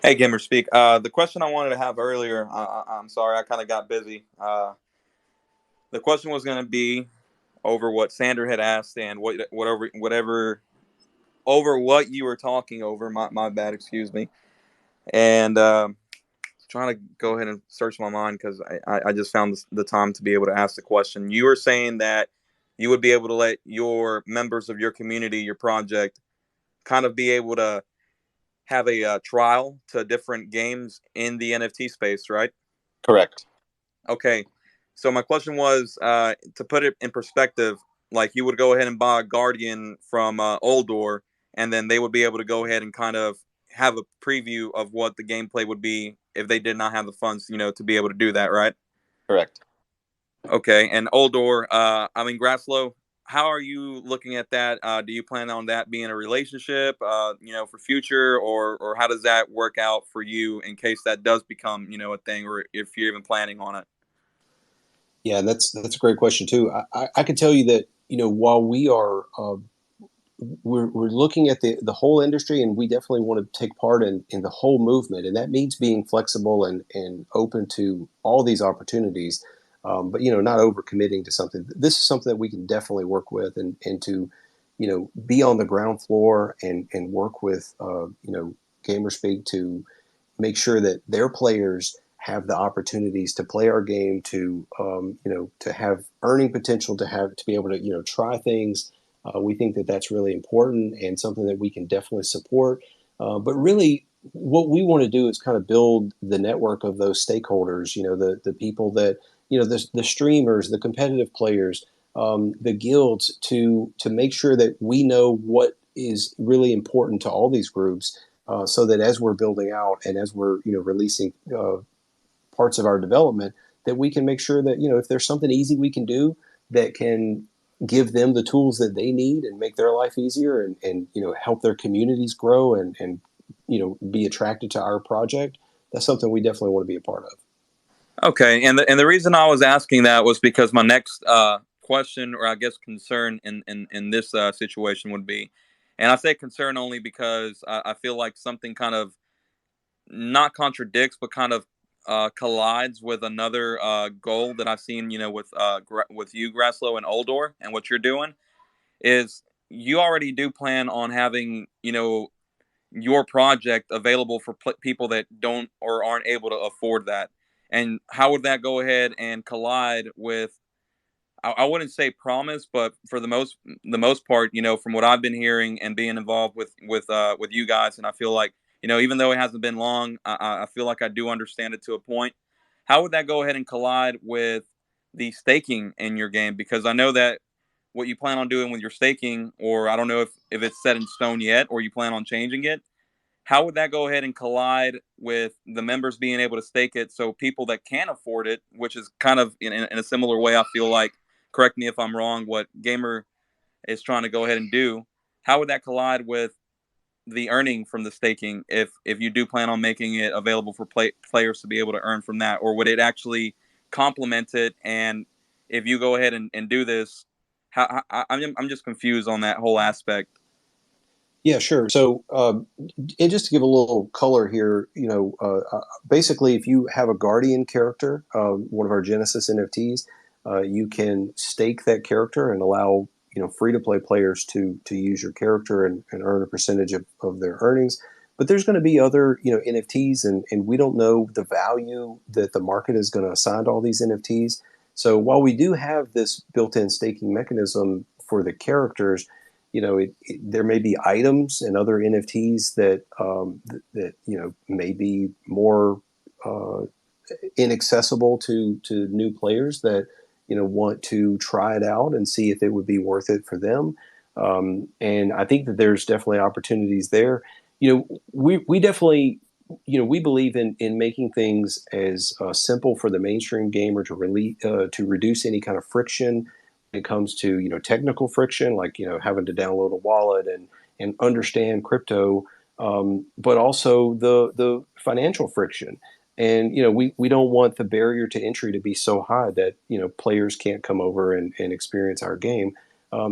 Hey, GamerSpeak. The question I wanted to have earlier, I'm sorry, I kind of got busy. The question was going to be over what Sander had asked and whatever over what you were talking over. My bad, excuse me. And trying to go ahead and search my mind because I just found the time to be able to ask the question. You were saying that you would be able to let your members of your community, your project, kind of be able to have a trial to different games in the NFT space, right? Correct. Okay. So my question was to put it in perspective, like you would go ahead and buy a Guardian from Uldor, and then they would be able to go ahead and kind of have a preview of what the gameplay would be if they did not have the funds, to be able to do that, right? Correct. Okay. And Uldor, Glaslo, how are you looking at that? Do you plan on that being a relationship, for future, or how does that work out for you in case that does become, a thing, or if you're even planning on it? Yeah, that's a great question too. I can tell you that while we are we're looking at the whole industry, and we definitely want to take part in the whole movement, and that means being flexible and open to all these opportunities, but not overcommitting to something. This is something that we can definitely work with, and to be on the ground floor and work with GamerSpeak to make sure that their players have the opportunities to play our game, to to have earning potential, to be able to try things. We think that that's really important and something that we can definitely support. But really, what we want to do is kind of build the network of those stakeholders. The people that the streamers, the competitive players, the guilds, to make sure that we know what is really important to all these groups, so that as we're building out and as we're releasing parts of our development, that we can make sure that if there's something easy we can do that can give them the tools that they need and make their life easier, and help their communities grow and be attracted to our project, that's something we definitely want to be a part of. Okay, and the reason I was asking that was because my next question, or I guess concern in this situation would be, and I say concern only because I feel like something kind of not contradicts, but kind of collides with another goal that I've seen, with you, Graslow, and Uldor, and what you're doing is you already do plan on having, your project available for people that don't or aren't able to afford that. And how would that go ahead and collide with? I wouldn't say promise, but for the most part, from what I've been hearing and being involved with you guys, and I feel like even though it hasn't been long, I feel like I do understand it to a point. How would that go ahead and collide with the staking in your game? Because I know that what you plan on doing with your staking, or I don't know if it's set in stone yet, or you plan on changing it. How would that go ahead and collide with the members being able to stake it, so people that can afford it, which is kind of in a similar way, I feel like, correct me if I'm wrong, what Gamer is trying to go ahead and do, how would that collide with the earning from the staking, if you do plan on making it available for players to be able to earn from that? Or would it actually complement it? And if you go ahead and do this, I'm just confused on that whole aspect. Yeah, sure. So, and just to give a little color here, basically, if you have a Guardian character, one of our Genesis NFTs, you can stake that character and allow free to play players to use your character and earn a percentage of their earnings. But there's going to be other NFTs, and we don't know the value that the market is going to assign to all these NFTs. So while we do have this built-in staking mechanism for the characters, there may be items and other NFTs that may be more inaccessible to new players that want to try it out and see if it would be worth it for them. And I think that there's definitely opportunities there. We definitely we believe in making things as simple for the mainstream gamer to reduce any kind of friction when it comes to technical friction, like having to download a wallet and understand crypto, but also the financial friction. And we don't want the barrier to entry to be so high that players can't come over and experience our game.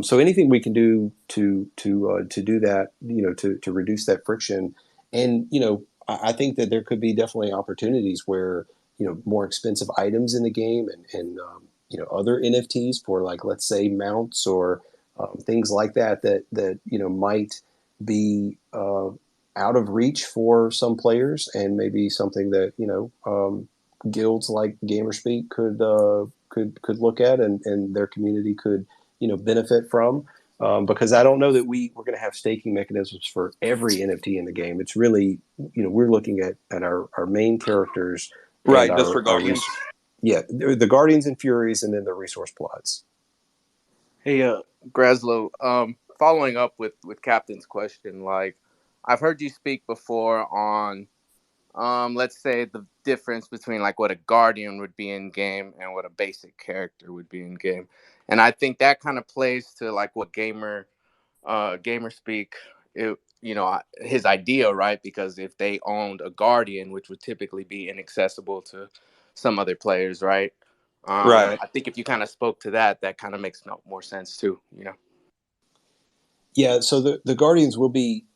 So anything we can do to do that, to reduce that friction, and I think that there could be definitely opportunities where, more expensive items in the game and other NFTs for, like, let's say mounts or things like that might be out of reach for some players, and maybe something that guilds like GamerSpeak could look at, and their community could benefit from. Because I don't know that we're going to have staking mechanisms for every NFT in the game. It's really, we're looking at our main characters, right? Just for Guardians. The Guardians and Furies, and then the resource plots. Hey, Glaslo, following up with Captain's question, like, I've heard you speak before on, let's say, the difference between, like, what a Guardian would be in game and what a basic character would be in game. And I think that kind of plays to, like, what GamerSpeak, his idea, right? Because if they owned a Guardian, which would typically be inaccessible to some other players, right? Right. I think if you kind of spoke to that kind of makes more sense too, Yeah, so the Guardians will be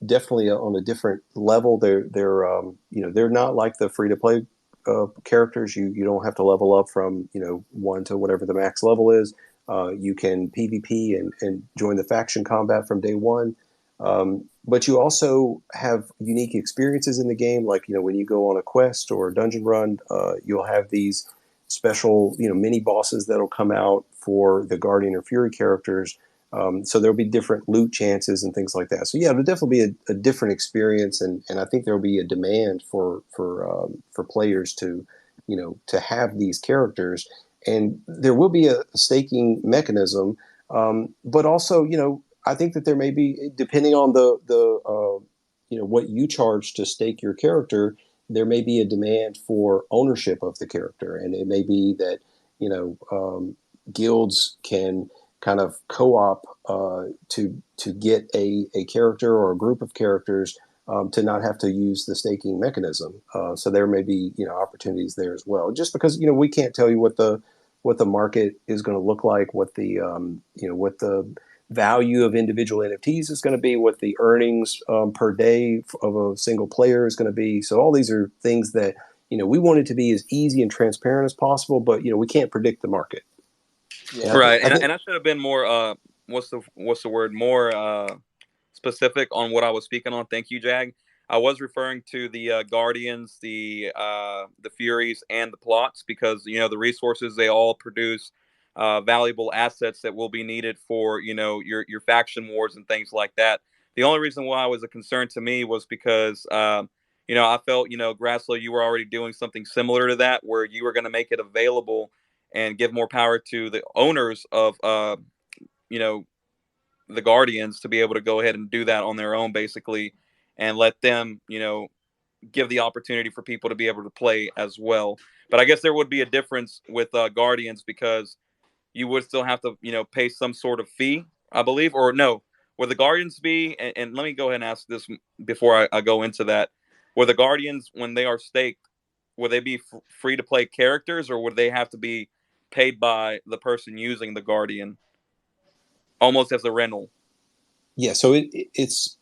definitely on a different level. They're they're not like the free to play characters. You don't have to level up from 1 to whatever the max level is. You can PvP and join the faction combat from day one. But you also have unique experiences in the game, like when you go on a quest or a dungeon run, you'll have these special mini bosses that'll come out for the Guardian or Fury characters. So there'll be different loot chances and things like that. So yeah, it'll definitely be a different experience, and I think there'll be a demand for players to to have these characters, and there will be a staking mechanism, but also I think that there may be, depending on the what you charge to stake your character, there may be a demand for ownership of the character, and it may be that guilds can kind of co-op to get a character or a group of characters to not have to use the staking mechanism. So there may be opportunities there as well. Just because we can't tell you what the market is going to look like, what the what the value of individual NFTs is going to be, what the earnings per day of a single player is going to be. So all these are things that we want it to be as easy and transparent as possible, but we can't predict the market. Yeah, right. And I should have been more what's the word, more specific on what I was speaking on. Thank you, Jag. I was referring to the Guardians, the Furies, and the plots, because the resources, they all produce valuable assets that will be needed for your faction wars and things like that. The only reason why it was a concern to me was because I felt Glaslo, you were already doing something similar to that, where you were going to make it available and give more power to the owners of the Guardians to be able to go ahead and do that on their own, basically, and let them give the opportunity for people to be able to play as well. But I guess there would be a difference with Guardians, because you would still have to pay some sort of fee, I believe. Or no, would the Guardians be, and let me go ahead and ask this before I go into that, were the Guardians, when they are staked, would they be free to play characters, or would they have to be paid by the person using the Guardian, almost as a rental? Yeah, so it's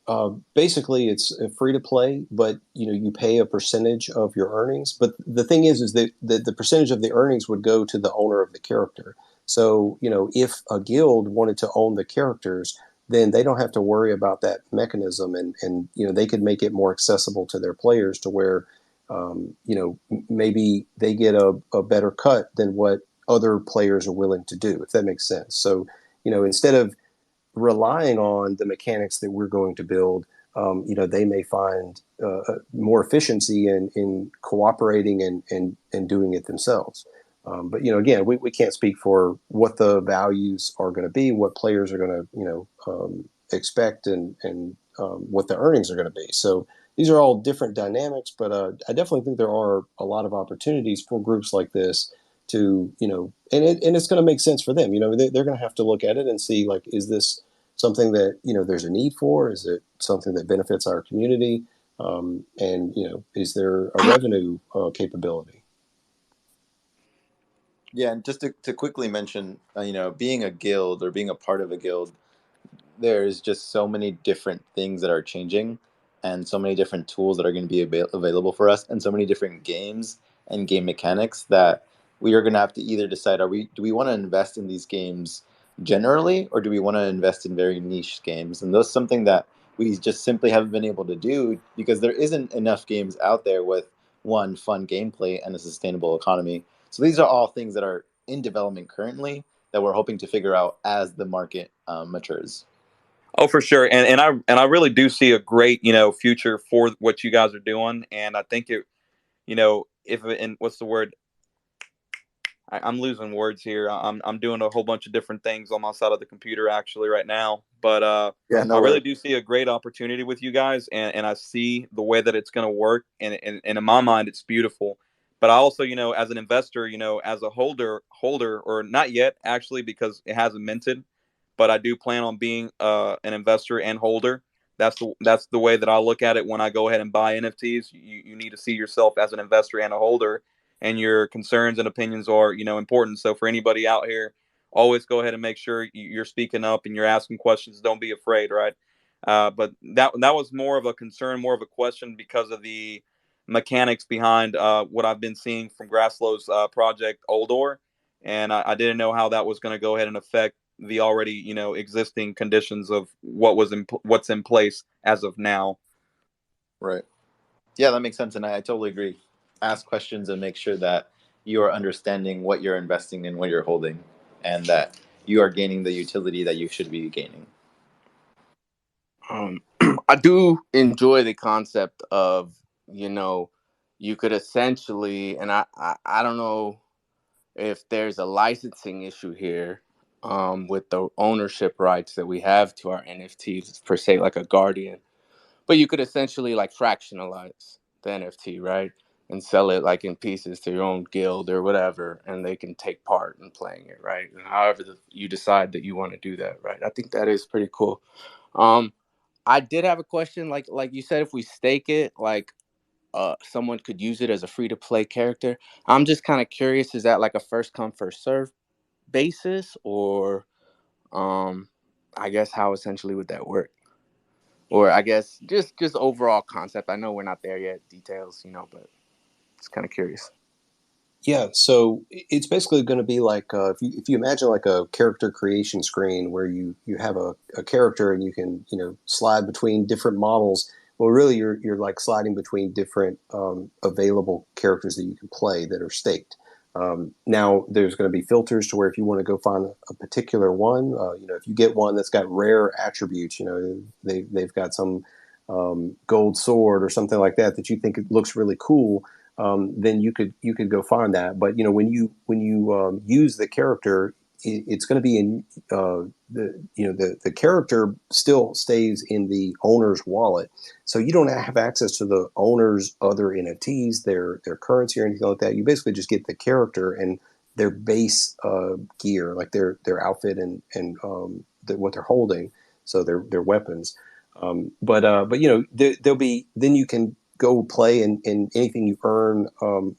basically it's free to play, but you pay a percentage of your earnings. But the thing is that the percentage of the earnings would go to the owner of the character. So if a guild wanted to own the characters, then they don't have to worry about that mechanism, and they could make it more accessible to their players, to where maybe they get a better cut than what other players are willing to do, if that makes sense. So instead of relying on the mechanics that we're going to build, they may find more efficiency in cooperating and doing it themselves. But again, we can't speak for what the values are going to be, what players are going to expect, and what the earnings are going to be. So these are all different dynamics, but I definitely think there are a lot of opportunities for groups like this to and it's going to make sense for them. They're going to have to look at it and see, like, is this something that there's a need for? Is it something that benefits our community? And is there a revenue capability? Yeah, and just to quickly mention, being a guild or being a part of a guild, there's just so many different things that are changing. and so many different tools that are going to be available for us, and so many different games and game mechanics that we are going to have to either decide: do we want to invest in these games generally, or do we want to invest in very niche games? And that's something that we just simply haven't been able to do because there isn't enough games out there with one fun gameplay and a sustainable economy. So these are all things that are in development currently that we're hoping to figure out as the market matures. Oh, for sure, and I really do see a great future for what you guys are doing, and I think it if and what's the word I'm losing words here. I'm doing a whole bunch of different things on my side of the computer actually right now, but Yeah, no I really worries. do see a great opportunity with you guys, and I see the way that it's going to work, and in my mind, it's beautiful. But I also, as an investor, as a holder, or not yet actually because it hasn't minted, but I do plan on being an investor and holder. That's the way that I look at it when I go ahead and buy NFTs. You need to see yourself as an investor and a holder, and your concerns and opinions are important. So for anybody out here, always go ahead and make sure you're speaking up and you're asking questions. Don't be afraid, right? But that was more of a concern, more of a question because of the mechanics behind what I've been seeing from Grasslow's project Uldor, and I didn't know how that was going to go ahead and affect the already existing conditions of what's in place as of now. Right. Yeah, that makes sense, and I totally agree. Ask questions and make sure that you are understanding what you're investing in, what you're holding, and that you are gaining the utility that you should be gaining. I do enjoy the concept of, you could essentially, and I don't know if there's a licensing issue here with the ownership rights that we have to our NFTs, per se, like a guardian. But you could essentially like fractionalize the NFT, right? And sell it like in pieces to your own guild or whatever, and they can take part in playing it, right? And however you decide that you want to do that, right? I think that is pretty cool. I did have a question, like you said, if we stake it, like someone could use it as a free to play character. I'm just kind of curious, is that like a first come first serve basis, or I guess how essentially would that work? Or I guess just overall concept. I know we're not there yet, details, but it's kind of curious. Yeah, so it's basically going to be like if you imagine like a character creation screen where you have a character and you can slide between different models. Well, really, you're like sliding between different available characters that you can play that are staked. Now, there's going to be filters to where if you want to go find a particular one, if you get one that's got rare attributes, they've got some gold sword or something like that that you think it looks really cool. Then you could go find that. But when you use the character, it's going to be in the character still stays in the owner's wallet, so you don't have access to the owner's other NFTs, their currency or anything like that. You basically just get the character and their base gear, like their outfit and what they're holding, so their weapons. But there'll be, then you can go play, and anything you earn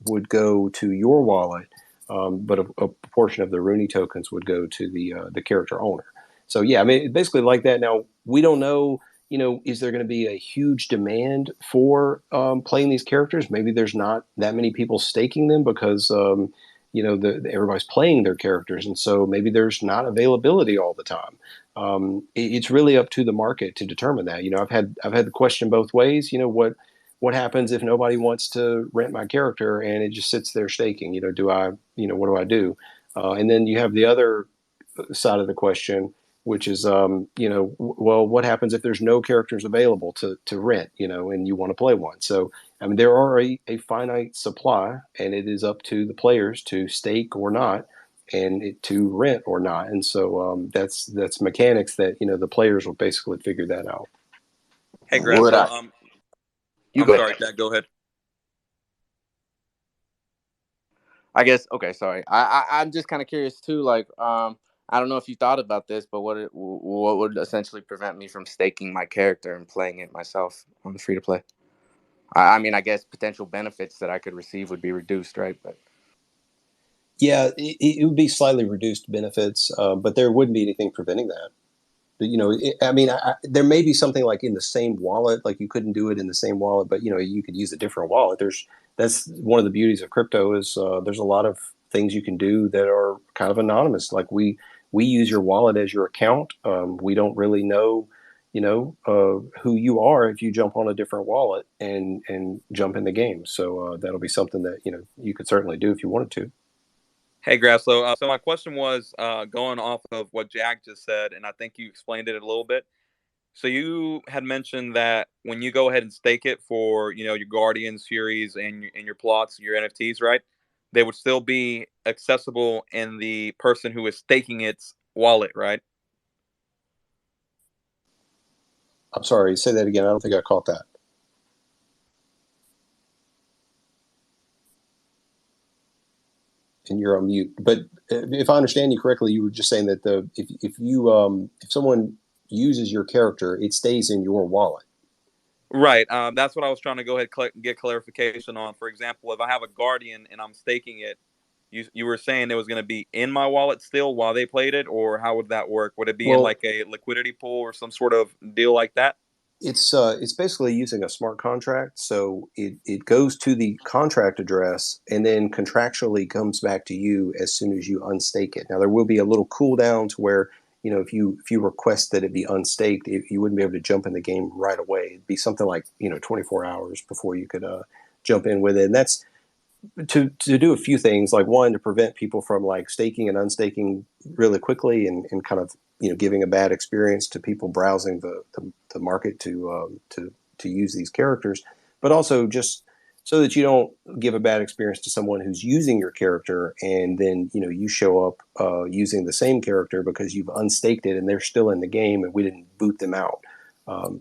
would go to your wallet, but a portion of the Rooney tokens would go to the character owner. So yeah, I mean, basically like that. Now we don't know, is there going to be a huge demand for playing these characters? Maybe there's not that many people staking them because everybody's playing their characters, and so maybe there's not availability all the time. It's really up to the market to determine that. I've had the question both ways. What happens if nobody wants to rent my character and it just sits there staking? What do I do? And then you have the other side of the question, which is, well, what happens if there's no characters available to rent, and you want to play one? So, I mean, there are a finite supply, and it is up to the players to stake or not, and to rent or not. And so that's mechanics that, the players will basically figure that out. Hey, Graslo, You I'm go sorry, ahead. Jack, go ahead. I guess, okay, sorry. I'm just kind of curious too. Like, I don't know if you thought about this, but what would essentially prevent me from staking my character and playing it myself on the free to play? I mean, I guess potential benefits that I could receive would be reduced, right? But yeah, it would be slightly reduced benefits, but there wouldn't be anything preventing that. there may be something like in the same wallet, like you couldn't do it in the same wallet, but you could use a different wallet. That's one of the beauties of crypto is there's a lot of things you can do that are kind of anonymous. Like we use your wallet as your account. We don't really know, who you are if you jump on a different wallet and jump in the game. So that'll be something that you could certainly do if you wanted to. Hey, Grasslo. So my question was going off of what Jack just said, and I think you explained it a little bit. So you had mentioned that when you go ahead and stake it for your Guardians, Furies, and your plots, your NFTs, right? They would still be accessible in the person who is staking its wallet, right? I'm sorry, say that again. I don't think I caught that. And you're on mute. But if I understand you correctly, you were just saying that if someone uses your character, it stays in your wallet. Right. That's what I was trying to go ahead and get clarification on. For example, if I have a Guardian and I'm staking it, you were saying it was going to be in my wallet still while they played it, or how would that work? Would it be in like a liquidity pool or some sort of deal like that? It's basically using a smart contract. So it goes to the contract address and then contractually comes back to you as soon as you unstake it. Now there will be a little cooldown to where if you request that it be unstaked, you wouldn't be able to jump in the game right away. It'd be something like 24 hours before you could jump in with it. And that's to do a few things, like one, to prevent people from like staking and unstaking really quickly and kind of giving a bad experience to people browsing the market to use these characters, but also just so that you don't give a bad experience to someone who's using your character and then you show up using the same character because you've unstaked it and they're still in the game and we didn't boot them out.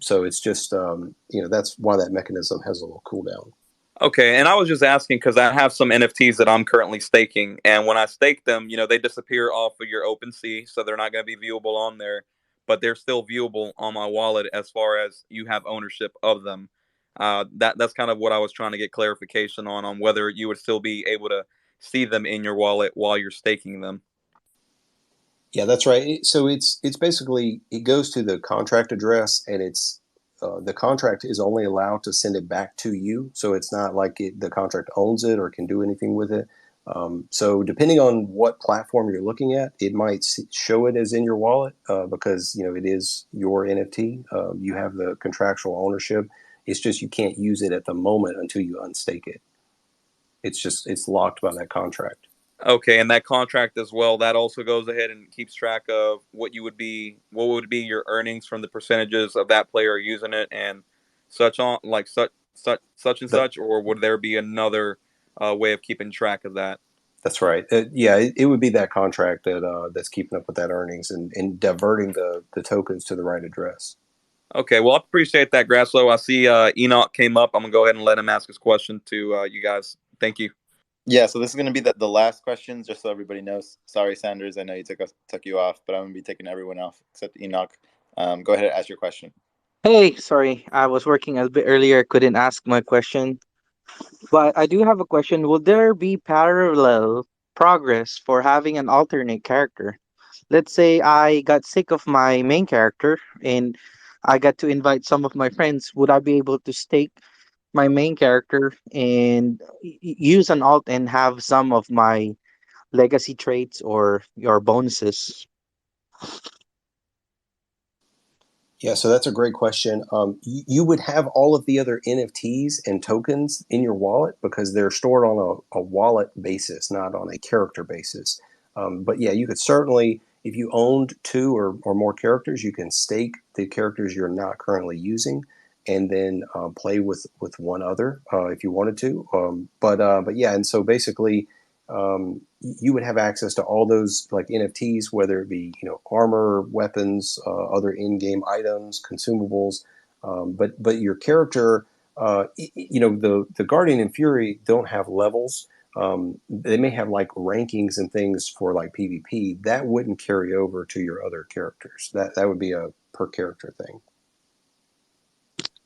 So it's just that's why that mechanism has a little cooldown. Okay, and I was just asking because I have some NFTs that I'm currently staking, and when I stake them, they disappear off of your OpenSea, so they're not going to be viewable on there, but they're still viewable on my wallet as far as you have ownership of them. That's kind of what I was trying to get clarification on whether you would still be able to see them in your wallet while you're staking them. Yeah, that's right. So it's basically it goes to the contract address, and it's the contract is only allowed to send it back to you. So it's not like the contract owns it or can do anything with it. So depending on what platform you're looking at, it might show it as in your wallet because it is your NFT. You have the contractual ownership. It's just you can't use it at the moment until you unstake it. It's locked by that contract. Okay, and that contract as well, that also goes ahead and keeps track of what would be your earnings from the percentages of that player using it and such on, like such and such, or would there be another way of keeping track of that? That's right. It would be that contract that's keeping up with that earnings and diverting the tokens to the right address. Okay, well, I appreciate that, Grasslo. I see Enoch came up. I'm gonna go ahead and let him ask his question to you guys. Thank you. Yeah, so this is going to be the last questions, just so everybody knows. Sorry, Sanders, I know you took you off, but I'm going to be taking everyone off except Enoch. Go ahead and ask your question. Hey, sorry, I was working a bit earlier, couldn't ask my question. But I do have a question. Will there be parallel progress for having an alternate character? Let's say I got sick of my main character and I got to invite some of my friends. Would I be able to stake my main character and use an alt and have some of my legacy traits or your bonuses? Yeah, so that's a great question. You would have all of the other NFTs and tokens in your wallet because they're stored on a wallet basis, not on a character basis. But yeah, you could certainly, if you owned two or more characters, you can stake the characters you're not currently using and then play with one other if you wanted to. But yeah, and so basically, you would have access to all those like NFTs, whether it be armor, weapons, other in-game items, consumables. But your character, the Guardian and Fury don't have levels. They may have like rankings and things for like PvP that wouldn't carry over to your other characters. That would be a per character thing.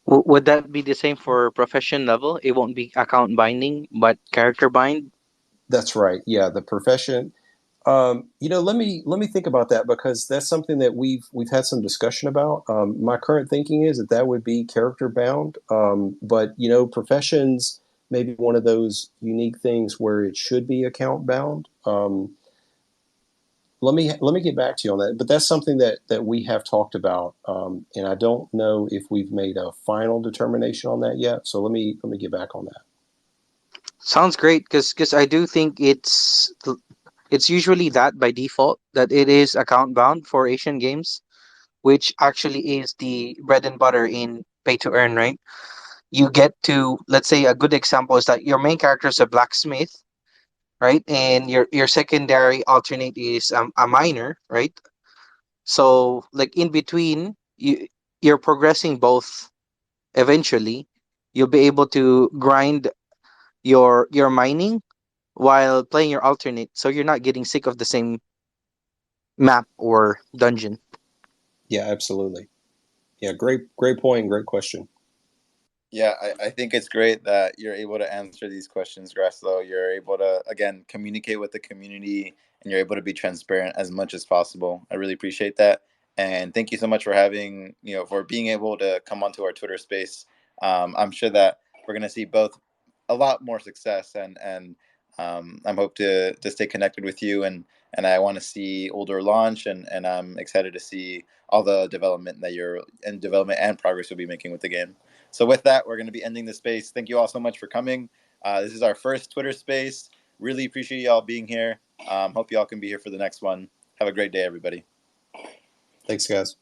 Would that be the same for profession level? It won't be account binding, but character bind? That's right. Yeah, the profession. Let me think about that, because that's something that we've had some discussion about. My current thinking is that would be character bound, but professions may be one of those unique things where it should be account bound. Let me get back to you on that, but that's something that we have talked about, and I don't know if we've made a final determination on that yet. So let me get back on that. Sounds great, because I do think it's usually that by default that it is account bound for Asian games, which actually is the bread and butter in pay to earn, right? You get to, let's say, a good example is that your main character is a blacksmith, right? And your secondary alternate is a miner, right? So like in between, you're progressing both. Eventually, you'll be able to grind your mining while playing your alternate, so you're not getting sick of the same map or dungeon. Yeah, absolutely. Yeah, great point, great question. Yeah, I think it's great that you're able to answer these questions, Graslow. You're able to, again, communicate with the community, and you're able to be transparent as much as possible. I really appreciate that. And thank you so much for for being able to come onto our Twitter space. I'm sure that we're going to see both a lot more success, and I'm hope to stay connected with you. And I want to see Uldor launch, and I'm excited to see all the development and progress you'll be making with the game. So with that, we're going to be ending the space. Thank you all so much for coming. This is our first Twitter space. Really appreciate y'all being here. Hope y'all can be here for the next one. Have a great day, everybody. Thanks, guys.